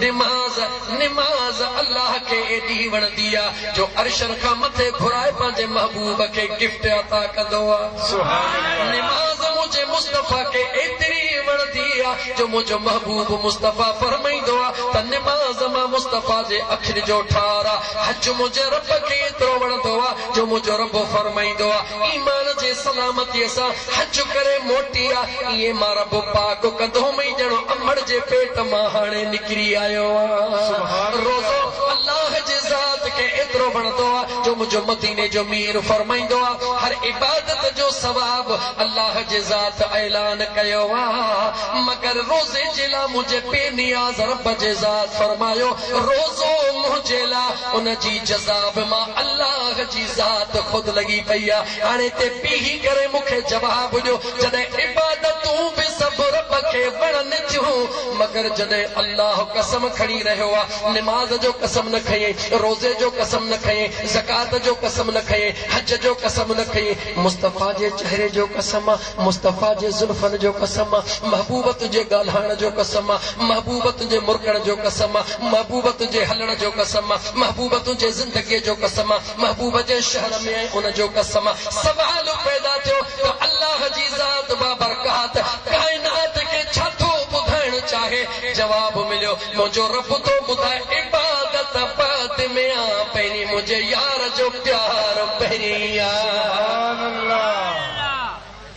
A: निमाज़ निमाज़ अल्लाह खे एॾी वणंदी आहे जो अर्शन खां मथे घुराए पंहिंजे महबूब खे गिफ्ट अता कंदो आहे निमाज़ मुंहिंजे मुस्तफ़ा खे एतिरी वणंदी आहे जो मुंहिंजो महबूब मुस्तफ़ा फरमाईंदो आहे त निमाज़ मां मुस्तफ़ा जे अखियुनि जो ठार आहे हज मुंहिंजे रब खे एतिरो वणंदो आहे जो मुंहिंजो रब फरमाईंदो आहे ईमान जे सलामतीअ सां हज करे मोटी आहे ईअं मां रब पाक कंदो मई ॼणो अमड़ जे पेट मां हाणे निकिरी आयो आहे रोज़ो अल्लाह जे ज़ात खे हेतिरो वणंदो आहे जो मुंहिंजो मदीने जो मीर फरमाईंदो आहे हर इबादत जो सवाब अल्लाह जे ज़ात ऐलान कयो आहे मगर रोज़े जे लाइ मुंहिंजे बेनियाज़ रब जे ज़ात फरमायो रोज़ो मुंहिंजे लाइ उन जी जज़ा बि मां अल्लाह जी ज़ात खुद लगी पई आहे हाणे ते पीही करे मूंखे जवाब ॾियो जॾहिं इबादतूं बि सभु रब खे वणनि थियूं मगर जॾहिं अल्लाह कसम खणी रहियो आहे निमाज़ जो कसम न खयईं रोज़े जो कसम न खयईं ज़कात जो कसम न खयईं हज जो कसम न खयईं मुस्तफ़ा जे चेहरे जो कसम आहे मुस्तफ़ा जे ज़ुल्फ़नि जो कसम आहे महबूबत जे ॻाल्हाइण जो कसम आहे महबूबत जे मुरकण जो कसम आहे महबूबत जे हलण जो कसम आहे महबूबत जे ज़िंदगीअ जो कसम आहे महबूब जे शहर में उन जो कसम आहे सवाल पैदा थियो त अल्लाह जी ज़ात बाबरकात काइनात खे छा थो ॿुधाइण चाहे जवाब मिलियो मुंहिंजो रब थो ॿुधाए इबादत बाद में आ पहिरीं मुंहिंजे यार जो प्यार पहिरीं आ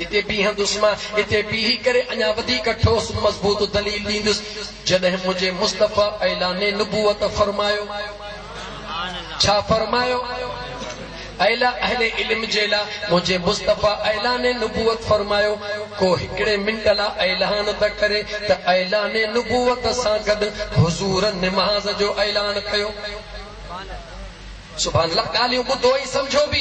A: इते बीहंदुसि मां इते बीही करे अञा वधीक ठोस मज़बूत दलील ॾींदुसि जॾहिं मुंहिंजे मुस्तफ़ा ऐलाने नबूवत फरमायो छा फरमायो अहला अहले इल्म जे लाइ मुंहिंजे मुस्तफ़ा ऐलाने नबूवत फरमायो को हिकिड़े मिंट लाइ ऐलान त करे त ऐलाने नबूवत सां गॾु हुज़ूर निमाज़ जो ऐलान कयो सुभान अल्लाह ॻाल्हियूं ॿुधो ई समझो बि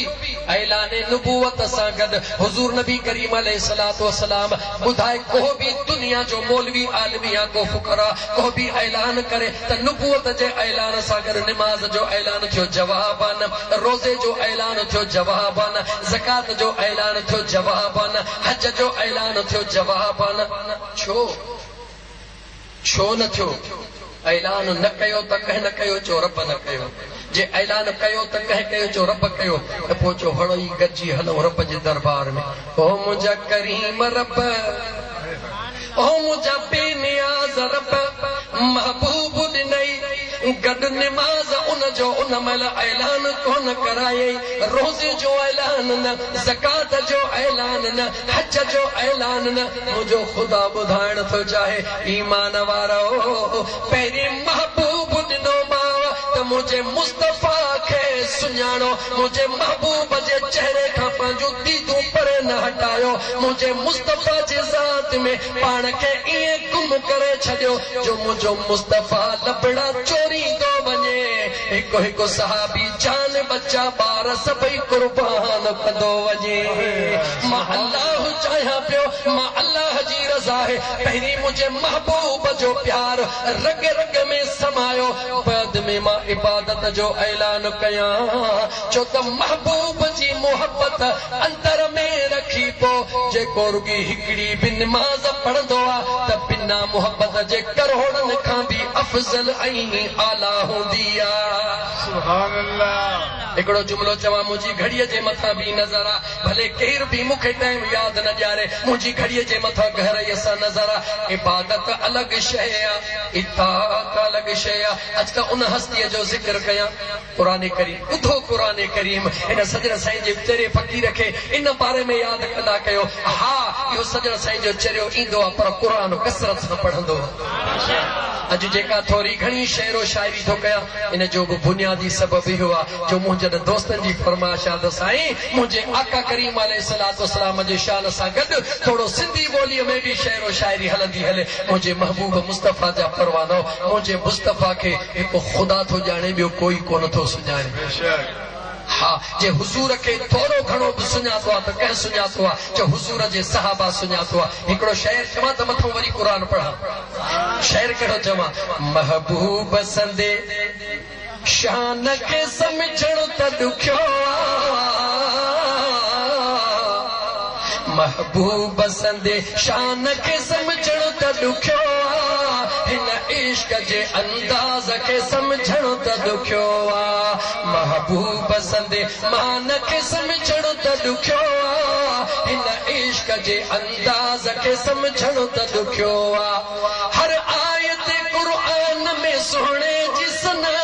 A: ऐलाने नबूवत सां गॾु हुज़ूर नबी करीम अलैहिस्सलातु वस्सलाम ॿुधाए को बि दुनिया जो मौलवी आलमी या को फुकरा को बि ऐलान करे त नबूवत जे ऐलान सां गॾु निमाज़ जो ऐलान थियो जवाब आहे न रोज़े जो ऐलान थियो जवाब आहे न ज़कात जो ऐलान थियो जवाब आहे न हज जो ऐलान थियो जवाब आहे न छो न थियो ऐलान न कयो त कंहिं न कयो चो रब न कयो जे ऐलान कयो त कंहिं कयो चो रब कयो त पोइ चो हणो ई गॾिजी हलो रब जे दरबार में ओ मुंहिंजा करीम रब ओ मुंहिंजा बेनियाज़ रब महबूब ॾिनई गॾु निमाज़ उन जो उन महिल ऐलान कोन करायई रोज़े जो ऐलान न ज़कात जो ऐलान न हज जो ऐलान न मुंहिंजो ख़ुदा ॿुधाइण थो चाहे ईमान वारो पहिरीं महबूब ॾिनो त मुंहिंजे मुस्तफ़ा खे सुञाणो मुंहिंजे महबूब जे चेहरे खां पंहिंजूं दीदूं परे न हटायो मुंहिंजे मुस्तफ़ा जे ज़ात में पाण खे ईअं गुम करे छॾियो जो मुंहिंजो मुस्तफ़ा लबड़ा चोरी थो वञे हिकु हिकु सहाबी जान बच्चा ॿार सभई कुर्बान कंदो वञे मां अल्लाह चाहियां पियो मां अल्लाह जी रज़ा आहे पहिरीं मुंहिंजे महबूब जो प्यार रग रग में समायो बाद में मां इबादत जो ऐलान कयां छो त महबूब जी मोहब्बत अंदर में रखी पोइ जेको रुगी हिकिड़ी बि निमाज़ पढ़ंदो आहे त बिना मोहब्बत जे करोड़नि खां बि अफ़ज़ल ऐं आला हूंदी आहे
B: सुभान अल्लाह
A: हिकिड़ो जुमिलो चवां मुंहिंजी घड़ीअ जे मथां बि नज़र आहे भले केर बि मूंखे टाइम यादि न ॾियारे मुंहिंजी घड़ीअ जे मथां गहराईअ सां नज़र आहे इबादत अलॻि शइ आहे इताअत अलॻि शइ आहे अॼुकल्ह उन हस्तीअ जो ज़िक्र कयां क़ुरान करीम ॿुधो क़ुरान करीम इन सजण साईं जे चेहरे फ़क़ीर खे इन बारे में यादि कंदा कयो हा इहो सजण साईं जो चेहरो ईंदो आहे पर क़ुरान कसरत सां पढ़ंदो अॼु जेका थोरी घणी शेरो शाइरी थो कयां इन जो बि बुनियादी सबबु इहो आहे जो मुंहिंजे दोस्तनि जी फरमाइश आहे त साईं मुंहिंजे आका करीम अलैहिस्सलातु वस्सलाम जे शान सां गॾु थोरो सिंधी ॿोलीअ में बि शेरो शाइरी हलंदी हले मुंहिंजे महबूब मुस्तफ़ा जा परवानो मुंहिंजे मुस्तफ़ा खे हिकु ख़ुदा थो ॼाणे ॿियो कोई कोन थो सुञाणे हा जे हुज़ूर खे थोरो घणो बि सुञातो आहे त कंहिं सुञातो आहे जो हुज़ूर जे सहाबा सुञातो आहे हिकिड़ो शेर चवां त मथां वरी क़ुरान पढ़ां शेर कहिड़ो चवां महबूब संदे शान खे सम्झण त ॾुखियो महबूब संदे शान खे सम्झण त ॾुखियो हिन इश्क जे अंदाज़ खे सम्झण त ॾुखियो महबूब संदे मान खे सम्झण त ॾुखियो हिन इश्क जे अंदाज़ खे सम्झण त ॾुखियो हर आयत क़ुरान में सुहिणे जी सना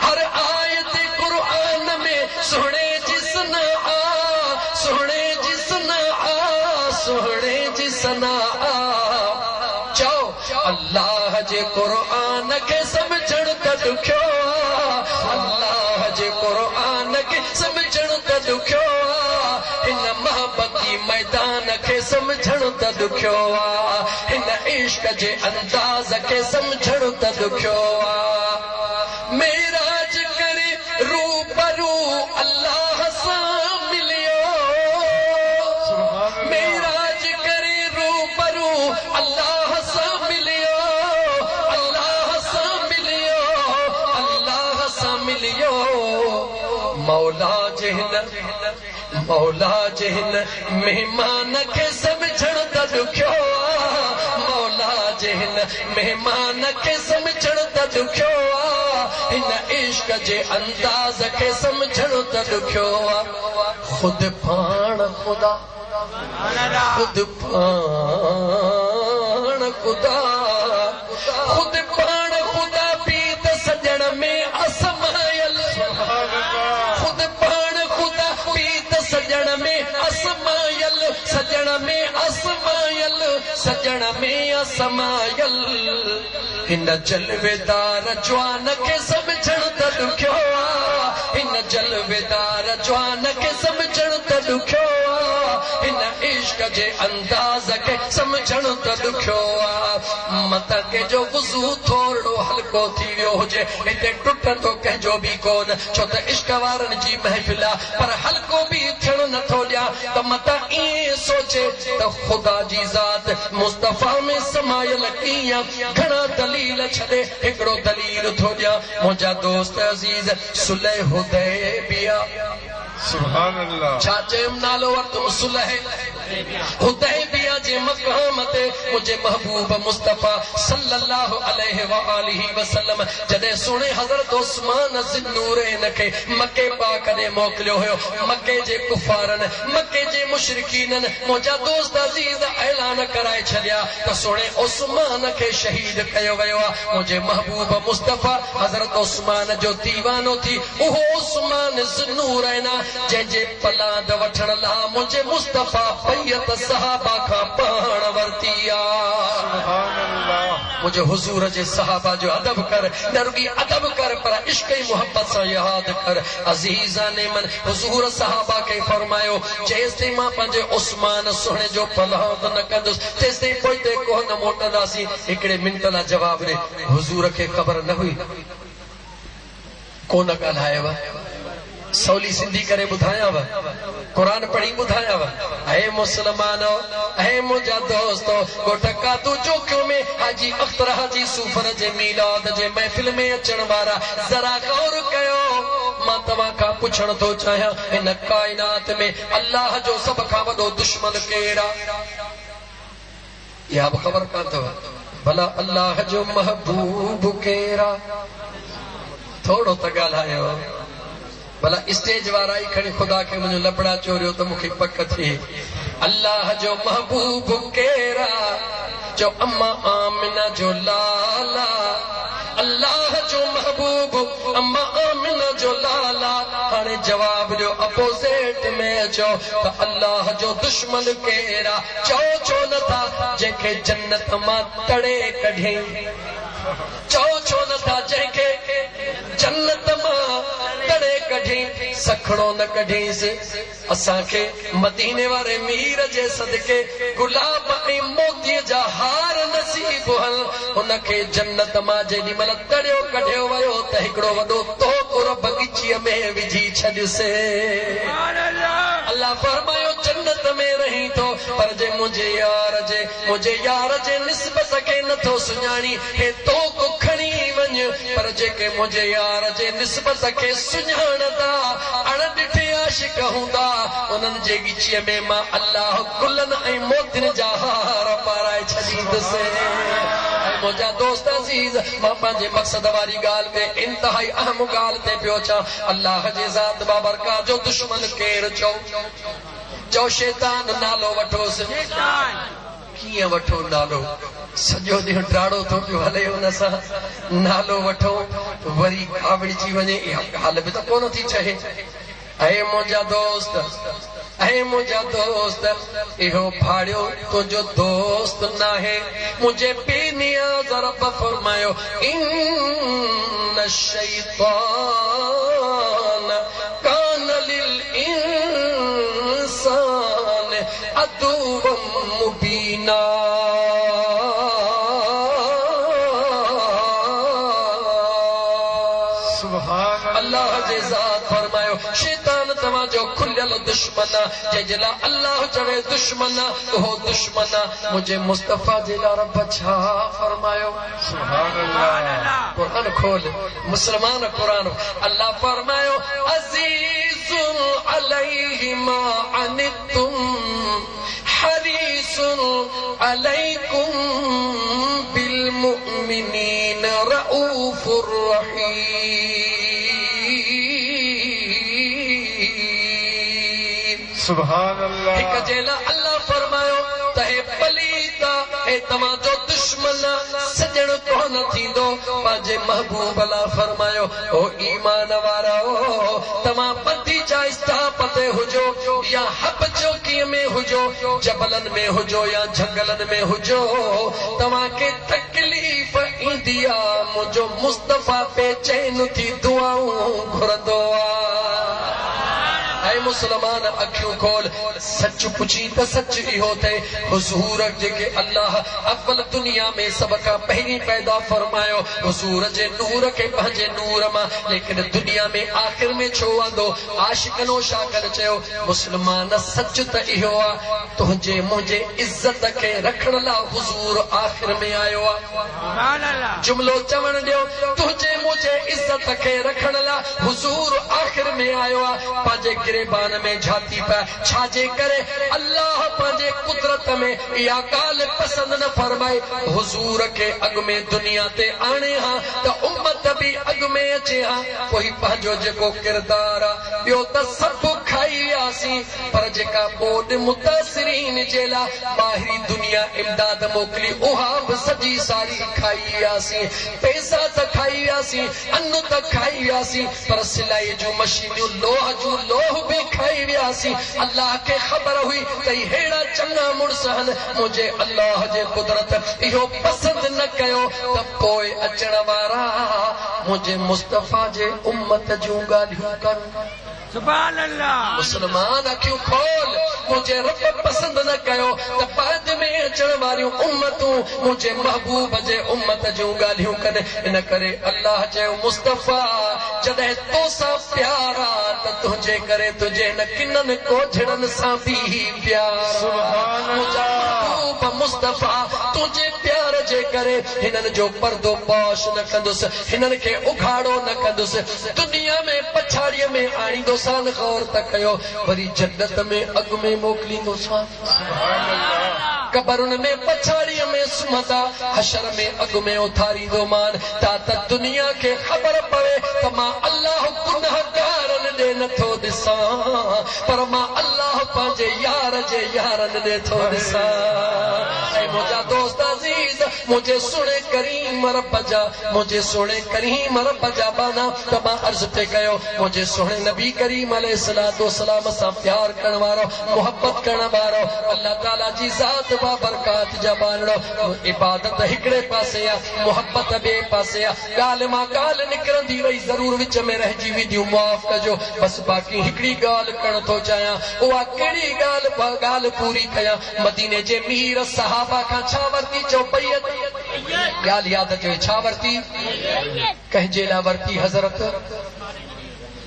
A: हर आयत क़ुरान में सुहिणे जी सना सुहिणे जी सना सुहिणे जी सना चओ अल्लाह जे क़ुरान खे सम्झण त ॾुखियो अल्लाह जे क़ुरान खे समझण त ॾुखियो आहे हिन मोहब्बत जी मैदान खे समझण त ॾुखियो आहे हिन इश्क जे अंदाज़ खे समझण त ॾुखियो आहे मेराज करे रूबरू अल्लाह सां मिलियो मेराज करे रूबरू अल्लाह सां मिलियो अल्लाह सां मिलियो अल्लाह सां मिलियो मौला जे हिन मेहमान खे समझण त ॾुखियो आहे मौला जे हिन मेहमान खे समझण त ॾुखियो आहे हिन इश्क जे अंदाज़ खे समझण त ॾुखियो आहे ख़ुदि पाण ख़ुदा ख़ुदि पाण ख़ुदा ख़ुदि पाण ख़ुदा पी त सजण में असमायल ख़ुदि पाण ख़ुदा पी त सजण में असमायल सजण में असमायल सजण में असमायल हिन जलवेदार जवान खे समझण त ॾुखियो आहे हिन जलवेदार जवान खे समझण त ॾुखियो आहे हिन इश्क जे अंदाज़ खे समझण त ॾुखियो आहे मत कंहिंजो वुज़ू थोरो हल्को थी वियो हुजे हिते टुटंदो कंहिंजो बि कोन छो त इश्क वारनि जी महफ़िल आहे पर हल्को बि थियण नथो ॾियां त मत ईअं सोचे त ख़ुदा जी ज़ात मुस्तफ़ा में समायल कीअं घणा दलील छॾे हिकिड़ो दलील थो ॾियां मुंहिंजा दोस्त अज़ीज़ सुलह हुदैबिया
B: सुभान अल्लाह
A: छा चयुमि नालो वरितुमि सुलह हुदैबिया जे मक़ाम ते मुंहिंजे महबूब मुस्तफ़ा सल्लल्लाहु अलैहि व आलिहि वसल्लम जॾहिं सुहिणे हज़रत उस्मान ज़िन्नूरैन खे मके पाक ॾे मोकिलियो हुयो मके जे कुफारनि मके जे मुशरिकीननि मुंहिंजा दोस्त अज़ीज़ ऐलान कराए छॾिया त सुहिणे उस्मान खे शहीद कयो वियो आहे मुंहिंजे महबूब मुस्तफ़ा हज़रत उस्मान जो दीवानो थी उहो उस्मान ज़िन्नूरैन जंहिंजे पलाद वठण लाइ मुंहिंजे मुस्तफ़ा बैयत सहाबा खां पाण वरिती मुंहिंजे हुज़ूर जे सहाबा जो अदब कर न रुॻी अदब कर पर इश्क ई मोहब्बत सां यादि कर अज़ीज़ाने मन हुज़ूर सहाबा खे फरमायो जेसिताईं मां पंहिंजे उस्मान सुहिणे जो पलाद न कंदुसि तेसिताईं पोइते कोन न मोटंदासीं हिकिड़े मिंट लाइ जवाब ॾे हुज़ूर खे ख़बर न हुई कोन ॻाल्हायव सवली सिंधी करे ॿुधायांव क़ुरान पढ़ी ॿुधायांव ऐ मुस्लमानो ऐ मुंहिंजा दोस्तो ॻोठ कादू चौकियो में हाजी अख्तर हाजी सूफर जे मीलाद जे महफ़िल में अचण वारा ज़रा गौर कयो मां तव्हां खां पुछण थो चाहियां हिन काइनात में अल्लाह जो सभ खां वॾो दुश्मन केरु आहे इहा बि ख़बर कान अथव भला अल्लाह जो महबूब केरु आहे थोरो त ॻाल्हायो भला स्टेज वारा ई खणी ख़ुदा खे मुंहिंजो लबड़ा चोरियो त मूंखे पक थिए अल्लाह जो महबूब केरु आहे जो अम्मा आमिना जो लाला अल्लाह जो महबूब अम्मा आमिना जो लाला हाणे जवाब ॾियो अपोज़िट में अचो त अल्लाह जो दुश्मन केरु आहे चओ छो नथा जंहिंखे जन्नत मां तड़े कढियईं चओ छो नथा जंहिंखे जन्नत मां तड़े कढियईं सखड़ो न कढींसि असांखे मदीने वारे मीर जे सदके गुलाब ऐं मोतीअ जा हार नसीब हुनखे जन्नत मां जेॾी महिल तड़ियो कढियो वियो त हिकिड़ो वॾो तोकुर बगीचीअ में विझी छॾियोसि अल्लाह फरमायो जन्नत में रही थो पर जे मुंहिंजे यार जे निस्बत खे नथो सुञाणी हे तोक खणी वञ पर जेके मुंहिंजे यार जे निस्बत खे सुञाणंदा अणॾिठे आशिक हूंदा उन्हनि जे गिचीअ में मां अल्लाह गुलनि ऐं मोतियुनि जा हार पाराए छॾींदुसि मुंहिंजा दोस्त अज़ीज़ मां पंहिंजे मक़सद वारी ॻाल्हि ते इंतहाई अहम ॻाल्हि ते पियो अचां अल्लाह जे ज़ात बाबरकात जो दुश्मन केरु चओ शैतान नालो वठोसि कीअं वठो नालो सॼो ॾींहुं ड्राड़ो थो पियो हले हुन सां नालो वठो वरी आवड़िजी वञे इहा हाल बि त कोन थी चए ऐं मुंहिंजा दोस्त इहो भाड़ियो तुंहिंजो दोस्त नाहे मुंहिंजे पीउ नियाज़ रब फरमायो इन शैतान अदुव्वम मुबीना। अल्लाह जे ज़ात फरमायो शैतान तव्हांजो खुलियल दुश्मन आहे, जंहिंजे अल्लाह चवे दुश्मन उहो दुश्मन मुझे मुस्तफ़ा जे लाइ रब छा फरमायो।
B: सुभान अल्लाह।
A: कुरान खोल मुसलमान कुरान। अल्लाह फरमायो अज़ीज़ुन अलैहि मा अनित्तुम हरीसुन अलैकुम बिल मुमिनीन रऊफुर रहीम।
B: सुभान अल्लाह।
A: हिक जेला अल्लाह फरमायो त हे पलीता हे तव्हांजो दुश्मन सजण कोन थींदो। पंहिंजे महबूब अल्लाह फरमायो ओ ईमान वारो तव्हां बदी जा इस्तापत हुजो या हब चौकीअ में हुजो, जबलन में हुजो या झंगलन में हुजो, तव्हांखे तकलीफ़ ईंदी आहे मुंहिंजो मुस्तफ़ा बेचैन थी दुआऊं घुरंदो आहे। ऐ मुसलमान अखियूं खोल, सच पुछी त सच इहो थे हुजूर जेके अल्लाह अव्वल दुनिया में सब खां पहिरीं पैदा फरमायो हुजूर जे नूर खे पंहिंजे नूर मां, लेकिन दुनिया में आख़िर में छो आंदो आशिकनो शाकर चयो मुसलमान सच त इहो आहे तुंहिंजे मुंहिंजे इज़त खे रखण लाइ हुजूर आख़िर में आयो आहे। जुमलो चवण ॾियो तुंहिंजे मुंहिंजे इज़त खे रखण लाइ हुजूर आख़िर में आयो आहे। पंहिंजे गिरेबान में झाती पाए छाजे करे अल्लाह पंहिंजे कुदरत में इहा ॻाल्हि पसंदि न फरमाए हुजूर खे अॻु में दुनिया ते आणे हा त उम्मत बि अॻु में अचे हा। कोई पंहिंजो जेको किरदार आहे ॿियो त सभु खाई वियासीं, पर जेका ॿोॾ मुतासिरीन जे लाइ ॿाहिरी दुनिया इमदाद मोकिली उहा बि सॼी सारी खाई वियासीं। पैसा त खाई वियासीं, अन्न त खाई वियासीं, पर सिलाई जूं मशीनियूं लोह जूं लोह भी खाई वियासीं। अल्लाह खे ख़बर हुई त हेड़ा चङा मुड़स आहिनि, मुंहिंजे अल्लाह जे कुदरत इहो पसंदि न कयो त पोइ अचण वारा मुंहिंजे मुस्तफ़ा जे उम्मत जूं ॻाल्हियूं कनि।
C: सुभान अल्लाह।
A: मुसलमान अखियूं खोल, मुझे रब पसंद न कयो त बाद में अचण वारियूं उम्मतूं मुझे महबूब जे उम्मत जूं ॻाल्हियूं कनि। इन करे अल्लाह चयो मुस्तफ़ा जॾहिं तोसां प्यार आहे त तुंहिंजे करे तुंहिंजे न किननि कोझड़नि सां बि प्यार। मुंहिंजा महबूब मुस्तफ़ा तुंहिंजे प्यार जे करे हिननि जो पर्दो पाश न कंदुसि, हिननि खे उघाड़ो न कंदुसि, दुनिया में पछाड़ीअ में आणींदो गौर त कयो वरी जन्नत में अॻु में मोकिलींदोसां, कबरुनि में पछाड़ीअ में सुम्हंदा, हशर में अॻु में उथारींदो मान त दुनिया खे ख़बर पवे त मां अल्लाह गुनाहगारनि ॾे नथो ॾिसां, पर मां अल्लाह पंहिंजे यार जे यारनि ॾे थो ॾिसां। ऐं मुंहिंजा दोस्त अज़ीज़ मुंहिंजे सुहिणे करीम रब जा, मुंहिंजे सुहिणे करीम रब जा बाना त मां अर्ज़ पे कयो मुंहिंजे सुहिणे नबी करीम अलैहिस्सलातु वस्सलाम सां प्यार करण वारो, मोहब्बत करण वारो, अल्लाह ताला जी ज़ात बा बरकात जा बानड़ो। इबादत हिकिड़े पासे आहे, मोहब्बत ॿिए पासे आहे। ॻाल्हि मां ॻाल्हि निकिरंदी वई ज़रूर विच में रहिजी विधियूं माफ़ कजो। बसि बाक़ी हिकिड़ी ॻाल्हि करण थो चाहियां, उहा कहिड़ी ॻाल्हि पूरी कयां। मदीने जे मीर सहाबा खां छा वरिती चओ बैयत, ॻाल्हि यादि अचे छा वरिती, कंहिंजे लाइ वरिती हज़रत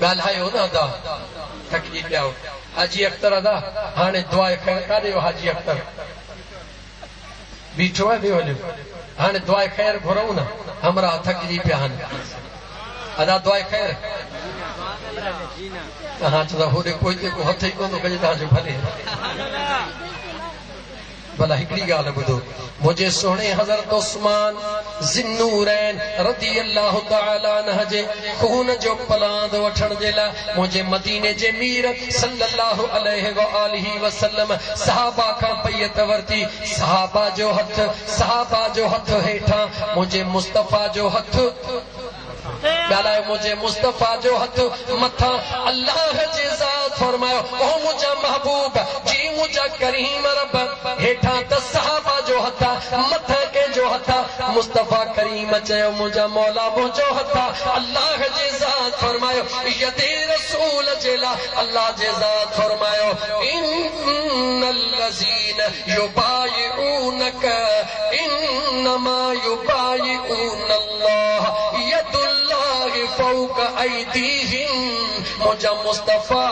A: ॻाल्हायो न अदा थकिजी पिया हाजी अख्तर अदा हाणे दुआ ख़ैर काॾे वियो हाजी अख्तर बीठो आहे वियो हलियो हाणे दुआ ख़ैर घुरऊं न हमरा थकिजी पिया आहिनि अदा दुआ ख़ैर तव्हां चवंदा होॾे कोई जेको हथ ई कोन थो कजे तव्हांजो भले भला हिकिड़ी ॻाल्हि ॿुधो मुझे सोने हज़रत उस्मान ज़िन्नूरैन रज़ी अल्लाह तआला अन्हु जे खून जो पलांद वठण जे लाइ मुझे मदीने जे मीर सल्लल्लाहु अलैहि व आलिहि वसल्लम सहाबा खां बैयत वरती। सहाबा जो हथ हेठां मुझे मुस्तफ़ा जो हथ ॻाल्हायो, मुझे मुस्तफ़ा जो हथ मथा अल्लाह जे ज़ात फरमायो ओ मुंहिंजा महबूब जी मुंहिंजा करीम रब हेठां त सहाबा जो हथ मथा कंहिंजो हथ मुस्तफ़ा करीम चयो मुंहिंजा मौला मुंहिंजो हथ अल्लाह जे ज़ात फरमायो यदे रसूल जे लाइ अल्लाह जे ज़ात फरमायो इन्नल الذين يبايعونك إنما يبايعون الله يد الله فوق أيديهم मुझा मुस्तफ़ा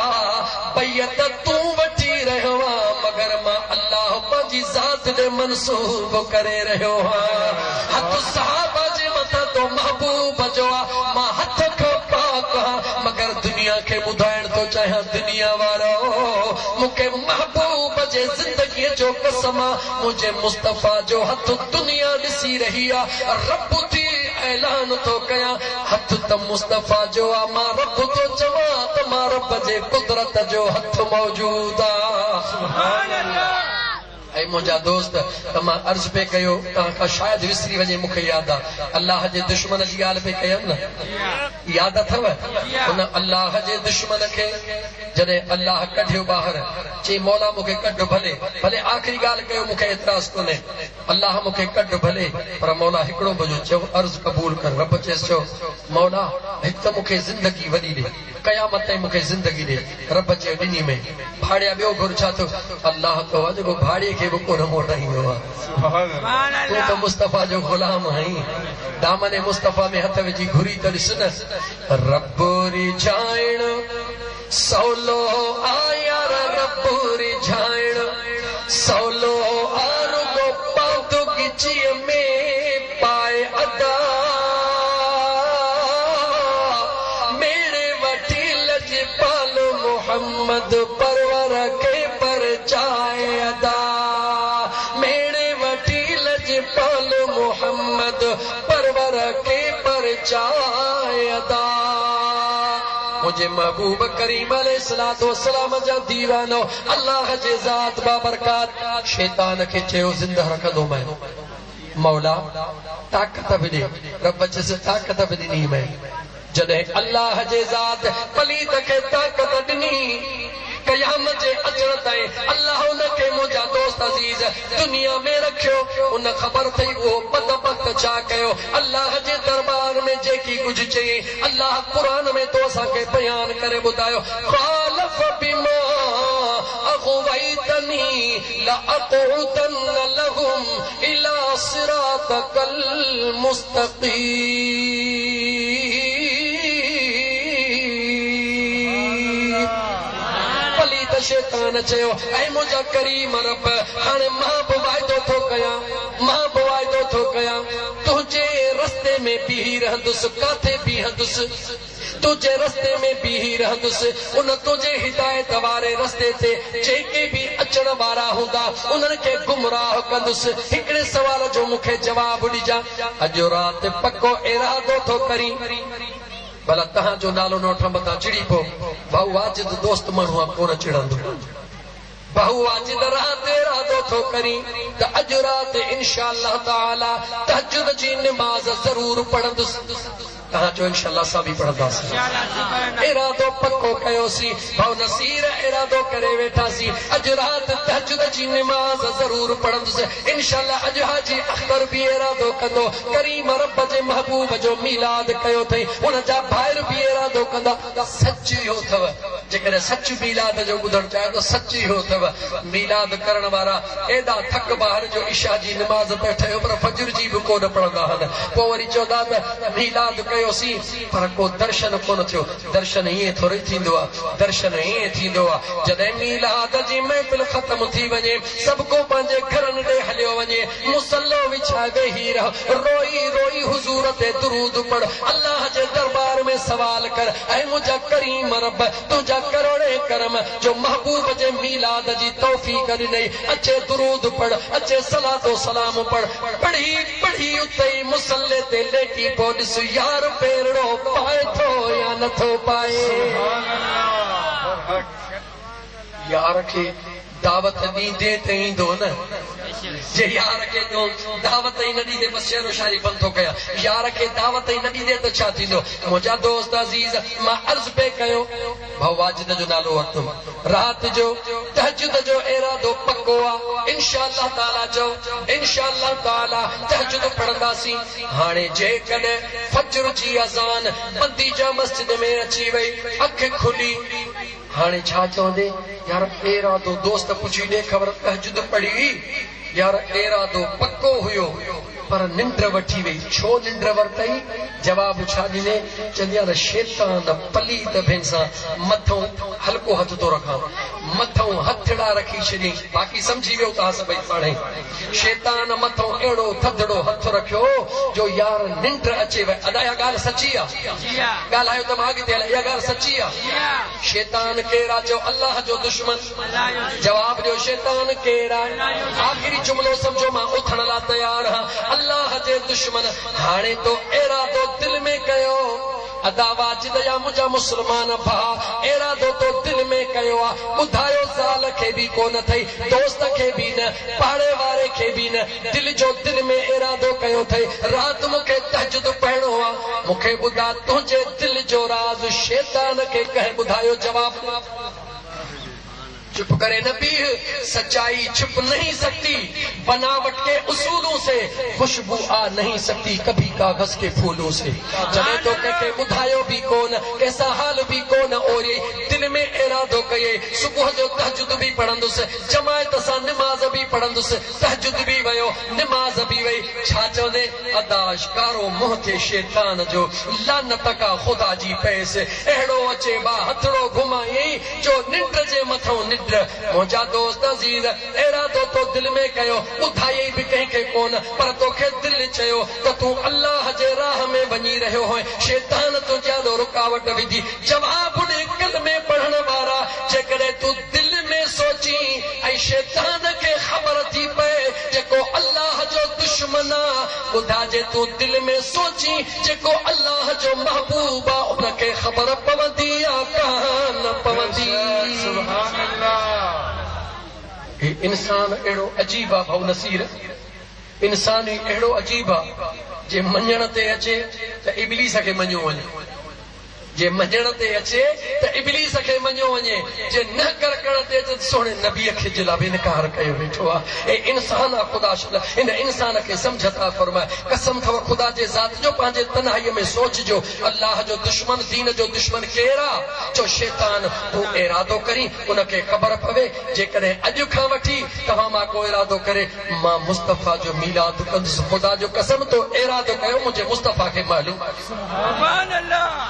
A: बैयत तू वठी रहियो आहे मगर मां अल्लाह पंहिंजी ज़ात ॾे मनसूब करे रहियो आहियां हथ सहाबा जे मथां तो महबूब जो आहे मां हथ खां पाक आहियां मगर दुनिया खे ॿुधाइण थो चाहियां दुनिया वारो मूंखे महबूब जे ज़िंदगीअ जो कसम आहे मुंहिंजे मुस्तफ़ा जो हथ दुनिया ॾिसी रही आहे रब थी ऐलान थो कयां हथ त मुस्तफ़ा जो आहे मां रब थो चवां त मां रब जे कुदरत जो हथ मौजूद आहे
C: सुभान अल्लाह
A: ऐं मुंहिंजा दोस्त त मां अर्ज़ पे कयो तव्हां खां शायदि विसरी वञे मूंखे यादि आहे अल्लाह जे दुश्मन जी ॻाल्हि पे कयमि न यादि अथव हुन अल्लाह जे दुश्मन खे जॾहिं अल्लाह कढियो ॿाहिरि चई मौला मूंखे कढ भले भले आख़िरी ॻाल्हि कयो मूंखे एतिराज़ कोन्हे अल्लाह मूंखे कढ भले पर मौला हिकिड़ो बजो चयो अर्ज़ क़बूल कर रब चएसि चयो मौला हिकु त मूंखे ज़िंदगी वॾी ॾे क़यामत ताईं मूंखे ज़िंदगी ॾे रब चयो ॾिनी में भाड़िया ॿियो घुर छा थो अल्लाह तो आहे जेको भाड़ीअ खे बि कोन मोटाईंदो आहे
C: सुभान
A: तूं त
C: अल्लाह
A: मुस्तफ़ा जो ग़ुलाम आहीं दामन मुस्तफ़ा में हथ विझी घुरी त ॾिस न रब रिझाइण सवलो आयार रब रिझाइण सवलो आरुगो पादो गिचीअ में पाए अदा मेरे वठी लजपाल मोहम्मद परवर के परचाए अदा मेरे वठी लजपाल मोहम्मद परवर के परचाए अदा मुझे महबूब करीम अलैहिस्सलातु वस्सलाम जा दीवानो अल्लाह जे ज़ात बाबरकात शैतान खे चयो ज़िंदा रखंदो मैं मौला ताक़त बि ॾे रब चयसि ताक़त बि ॾिनी मैं जॾहिं अल्लाह जे ज़ात पलीत खे ताक़त ॾिनी क़यामत जे अचण ताईं अल्लाह उनखे मुंहिंजा दोस्त अज़ीज़ दुनिया में रखियो उन ख़बर थई उहो बदबख्त छा कयो अल्लाह जे दरबार में जेकी कुझु चई अल्लाह क़ुरान में तो असांखे बयान करे ॿुधायो ख़ालफ़ बिमा अग़वैतनी लअक़उदन लहुम इला सिरातकल मुस्तक़ीम शैतान चयो ऐं मुंहिंजा करीम रब हाणे मां बि वाइदो थो कयां तुंहिंजे रस्ते में बीही रहंदुसि काथे बीहंदुसि तुंहिंजे रस्ते में बीही रहंदुसि उन तुंहिंजे हिदायत वारे रस्ते ते जेके बि अचण वारा हूंदा उन्हनि खे गुमराह कंदुसि हिकिड़े सवाल जो मूंखे जवाबु ॾिजां अॼु राति पको इरादो थो करी भला तव्हांजो नालो न वठण मथां चिड़ी पो भाऊ वाजिद दोस्त माण्हू आहे कोन चिड़ंदो भाऊ वाजिद राति इरादो थो करी त अॼु राति इंशाअल्लाह ताला तहज्जुद जी नमाज़ ज़रूर पढ़ंदुसि तव्हां चओ इंशाअल्लाह असां बि पढ़ंदासीं इरादो पको कयोसीं भाऊ नसीर इरादो करे वेठासीं अॼु राति तहज्जुद जी नमाज़ ज़रूर पढ़ंदुसि इंशाअल्लाह अॼु हाजी अख्तर बि इरादो कंदो करीम रब जे महबूब जो मीलाद कयो अथई उन जा भाइर बि इरादो कंदा सच इहो अथव जेकॾहिं सच मीलाद जो ॿुधणु चाहियो त सच इहो अथव मीलाद करण वारा एॾा थक ॿाहिरि जो इशा जी नमाज़ पे ठहियो पर फजर जी बि कोन पढ़ंदा आहिनि पोइ वरी चवंदा त मीलाद कयोसीं पर को दर्शन कोन थियो दर्शन ईअं थोरी थींदो आहे दर्शन ईअं थींदो आहे जॾहिं मीलाद जी महफ़िल ख़तम थी वञे सभु को पंहिंजे घरनि ॾे हलियो वञे मुसल्लो विछाए वेही रह रोई रोई हुज़ूर ते दुरूद पढ़ अल्लाह जे दरबार में सवाल कर ऐं मुंहिंजा करीम रब तुंहिंजा करोड़े करम जो महबूब जे मीलाद जी तौफ़ीक़ ॾिनई अचे दुरूद पढ़ अचे सलातो सलाम पढ़ पढ़ी पढ़ी उते ई मुसल्ले ते लेटी पोइ ॾिस यार पेरड़ो पाए थो या नथो पाए यार खे दावत ॾींदे त ईंदो न जे यार खे दावत ई न ॾींदे बसि शेरो शायरी बंदि थो कयां यार खे दावत ई न ॾींदे त छा थींदो मुंहिंजा दोस्त अज़ीज़ मां अर्ज़ पे कयो भाऊ वाजिद जो नालो वरितो राति जो तहज्जुद जो इरादो पको आहे इंशाअल्लाह ताला जो इंशाअल्लाह ताला तहज्जुद पढ़ंदासीं। हाणे जेकॾहिं फज्र जी अज़ान बंदी जा मस्जिद में अची वई, अख खुली, हाणे छा चवंदे यार इरादो दोस्त पुछी ॾे ख़बर तहज्जुद पढ़ी हुई यार इरादो पक्को हुयो पर निंड वठी वई, छो निंड वरतई? जवाब छा ॾिने? चवंदी यार शैतान पलीत भेन सां मथों हल्को हथ थो रखां, मथों हथड़ा रखी छॾी। बाक़ी सम्झी वियो तव्हां सभई पाणे। शैतान मथों अहिड़ो थधड़ो हथ रखियो जो यार निंड अचे वई। अदा इहा ॻाल्हि सची आहे? ॻाल्हायो त मां अॻिते हलां, इहा ॻाल्हि सची आहे? शैतान केरु आहे? जो अल्लाह जो दुश्मन। जवाब ॾियो, शैतान केरु आहे? आख़िरी जुमिलो सम्झो, मां उथण लाइ तयार आहियां। अल्लाह जे दुश्मन। हाणे तो इरादो दिल में कयो, अदा वाजिद या मुंहिंजा मुस्लमान भाउ, इरादो तो दिल में कयो आहे, ॿुधायो ज़ाल खे बि कोन अथई, दोस्त खे बि न, पाड़े वारे खे बि न, दिल जो दिल में इरादो कयो अथई राति मूंखे तहज्जुद पढ़णो आहे। मूंखे ॿुधा तुंहिंजे दिल जो राज़ शैतान खे कंहिं ॿुधायो? जवाब चुप करे न बीह। सच्चाई छुप नहीं सकती, बनावट के उसूलों से खुशबू आ नहीं सकती, कभी कागज के फूलों से। जॾहिं तो कंहिंखे ॿुधायो बि कोन, कैसा हाल बि कोन ओरे, दिल में इरादो कये सुबुह जो तहज्जुद बि पढ़ंदुसि, जमायत सां निमाज़ बि पढ़ंदुसि, तहज्जुद बि वयो, निमाज़ बि वई। छा चवंदे? अदाश कारो मुंह थे शैतान जो, लानत का ख़ुदा जी पैसे, अहिड़ो अचे बा हथड़ो घुमाई जो निंड जे मथां निंड। मुंहिंजा दोस्त अज़ीज़, इरादो तो दिल में कयो, ॿुधाई बि कंहिंखे कोन, पर तोखे दिल चयो त तूं अल्लाह जे राह में वञी रहियो हो, शैतान तुंहिंजा ॾो रुकावट विधी। जवाब ॾे कलमे पढ़ण वारा, जेकॾहिं तूं दिल में सोची ऐं शैतान खे ख़बर थी पए जेको अल्लाह जो दुश्मन आहे, ॿुधाजे तूं दिल में सोची जेको अल्लाह जो महबूब आहे, उनखे ख़बर पवंदी या कान पवंदी?
B: सुभान अल्लाह।
A: इंसान अहिड़ो अजीब आहे भाउ नसीर, इंसान ई अहिड़ो अजीब आहे जे मञण ते अचे त इब्लीस खे मञियो वञे, जे मञण ते अचे त इब्लीस खे मञियो वञे, जे न करण ते अचे त सोणे नबीअ खे जे लाइ इनकार कयो वेठो आहे। इंसान आहे ख़ुदा शुदा, इन इंसान खे सम्झ था फरमाए। कसम अथव ख़ुदा जे ज़ात जो, पंहिंजे तन्हाईअ में सोचजो अल्लाह जो दुश्मन, दीन जो दुश्मन केरु आहे? जो शैतान। तूं इरादो करी, उनखे ख़बर पवे जेकॾहिं अॼु खां वठी तव्हां मां को इरादो करे मां मुस्तफ़ा जो मीलाद कंदुसि, ख़ुदा जो कसम तो इरादो कयो मुंहिंजे मुस्तफ़ा खे मालूम।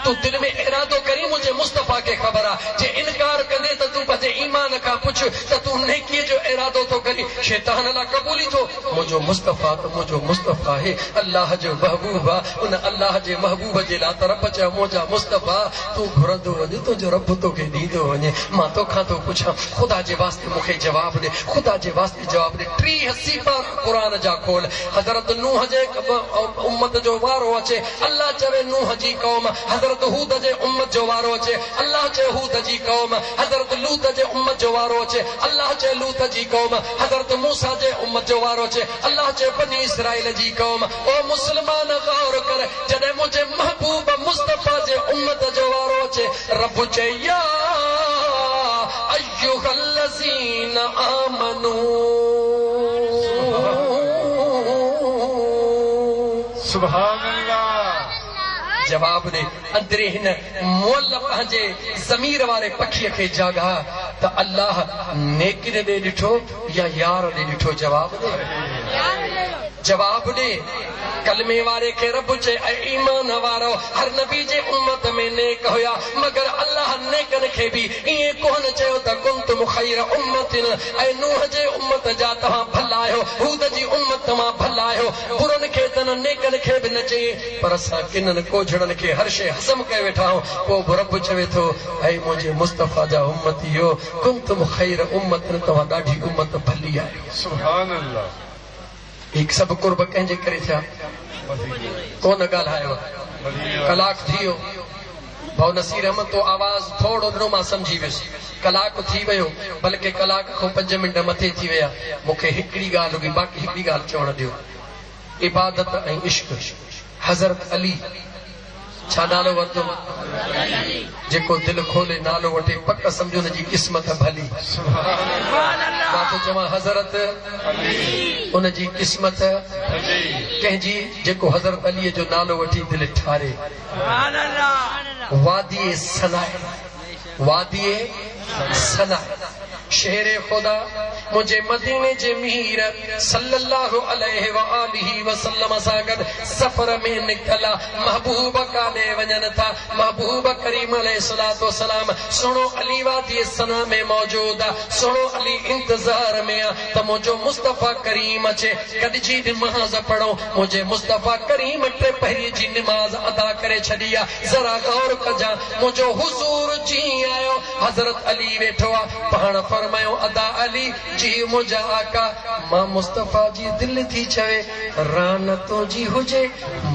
A: तूं दिल में इरादो करी, मुंहिंजे मुस्तफ़ा खे ख़बर आहे। जे इनकार कंदे त तूं पंहिंजे ईमान खां पुछ त तूं नेकीअ जो इरादो थो करी, शैतान लाइ क़बूली थो। मुंहिंजो मुस्तफ़ा त मुंहिंजो मुस्तफ़ा आहे, अल्लाह जो महबूब आहे, उन अल्लाह जे महबूब जे लाइ त रब चयो मुंहिंजा मुस्तफ़ा तूं घुरंदो वञे, तुंहिंजो रब तोखे ॾींदो वञे। मां तोखां थो पुछां, ख़ुदा जे वास्ते मूंखे जवाब ॾे, ख़ुदा जे वास्ते जवाब ॾे। 83 पार क़ुरान जा खोल। हज़रत नूह जे उम्मत जो वारो अचे, अल्लाह चवे नूह जी क़ौम। हज़रत हूद जे उम्मत जो वारो अचे, अल्लाह चए हूद जी क़ौम। हज़रत लूत जे उम्मत जो वारो अचे, अल्लाह चए लूत जी क़ौम। हज़रत मूसा जे उम्मत जो वारो अचे, अल्लाह चए बनी इसराइल जी क़ौम। ओ मुस्लमान गौर कर, जॾहिं मुंहिंजे महबूब मुस्तफ़ा जे उम्मत जो वारो अचे, रब चए या अय्युहल्लज़ीन आमनू।
B: सुभान अल्लाह।
A: जवाब ॾे, अंदरि हिन मोल पंहिंजे ज़मीर वारे पखीअ खे जाॻा त अल्लाह नेकिर ॾे ॾिठो या यार ॾे ॾिठो? जवाब ॾे, जवाब ॾे। कलमे वारे खे रब चए ऐं ईमान वारो हर नबी जे उम्मत में नेक हुया, मगर अल्लाह नेकन खे बि ईअं कोन चयो त कुंतुम खैर उम्मतिन, ऐं नूह जे उम्मत जा तव्हां भला आहियो, हूद जी उम्मत तव्हां भला आहियो। बुरनि खे त नेकन खे बि न चई, पर असां किननि कोझड़नि खे हर शइ हज़म कए वेठा आहियूं। पोइ रब चवे थो ऐं मुंहिंजे मुस्तफ़ा जा उम्मतियो कुंतुम खैर उम्मतिन, तव्हां ॾाढी उम्मत भली आहियो।
B: सुभान अल्लाह।
A: हिकु सभु कुर्ब कंहिंजे करे थिया? कोन ॻाल्हायो, कलाक थी वियो। भाउ नसीर अहमद तो आवाज़ थोड़ो ॾिनो, मां सम्झी वियुसि। कलाक थी वियो, बल्कि कलाक खां 5 मिंट मथे थी विया। मूंखे हिकिड़ी ॻाल्हि हुई, बाक़ी हिकिड़ी ॻाल्हि चवण ॾियो। इबादत ऐं इश्क। हज़रत अली छा नालो वरितो जेको दिल खोले नालो वठे पक सम्झो हुनजी क़िस्मत भली मां तो चवां हज़रत उनजी क़िस्मत कंहिंजी जेको हज़रत अलीअ जो नालो वठी दिल ठारे वादिए सनाए शेरे खुदा मुझे मदीने जे मीर सल्लल्लाहु अलैहि व आलिहि वसल्लम सां गॾु सफ़र में निकला महबूब काॾे वञनि था महबूब करीम अलैहिस्सलातु वस्सलाम सुनो अली वादी सना में मौजूद आहे सुनो अली इंतज़ार में आहे त मुंहिंजो मुस्तफ़ा करीम अचे गॾिजी नमाज़ पढ़ो मुंहिंजे मुस्तफ़ा करीम टे पहिरीं जी नमाज़ अदा करे छॾी आहे ज़रा गौर कजां मुंहिंजो हुज़ूर जी आयो हज़रत अली वेठो आहे पाण फरमायो अदा अली जी मुंहिंजा आका मां मुस्तफ़ा जी दिल थी चवे रानतो जी हुजे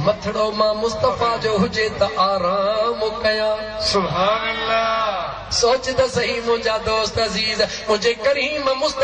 A: मथड़ो मां मुस्तफ़ा जो हुजे त आराम कयां
B: सुभान अल्लाह
A: सोच त सही मुंहिंजा दोस्त अज़ीज़ मुंहिंजे करीम मुस्तफ़ा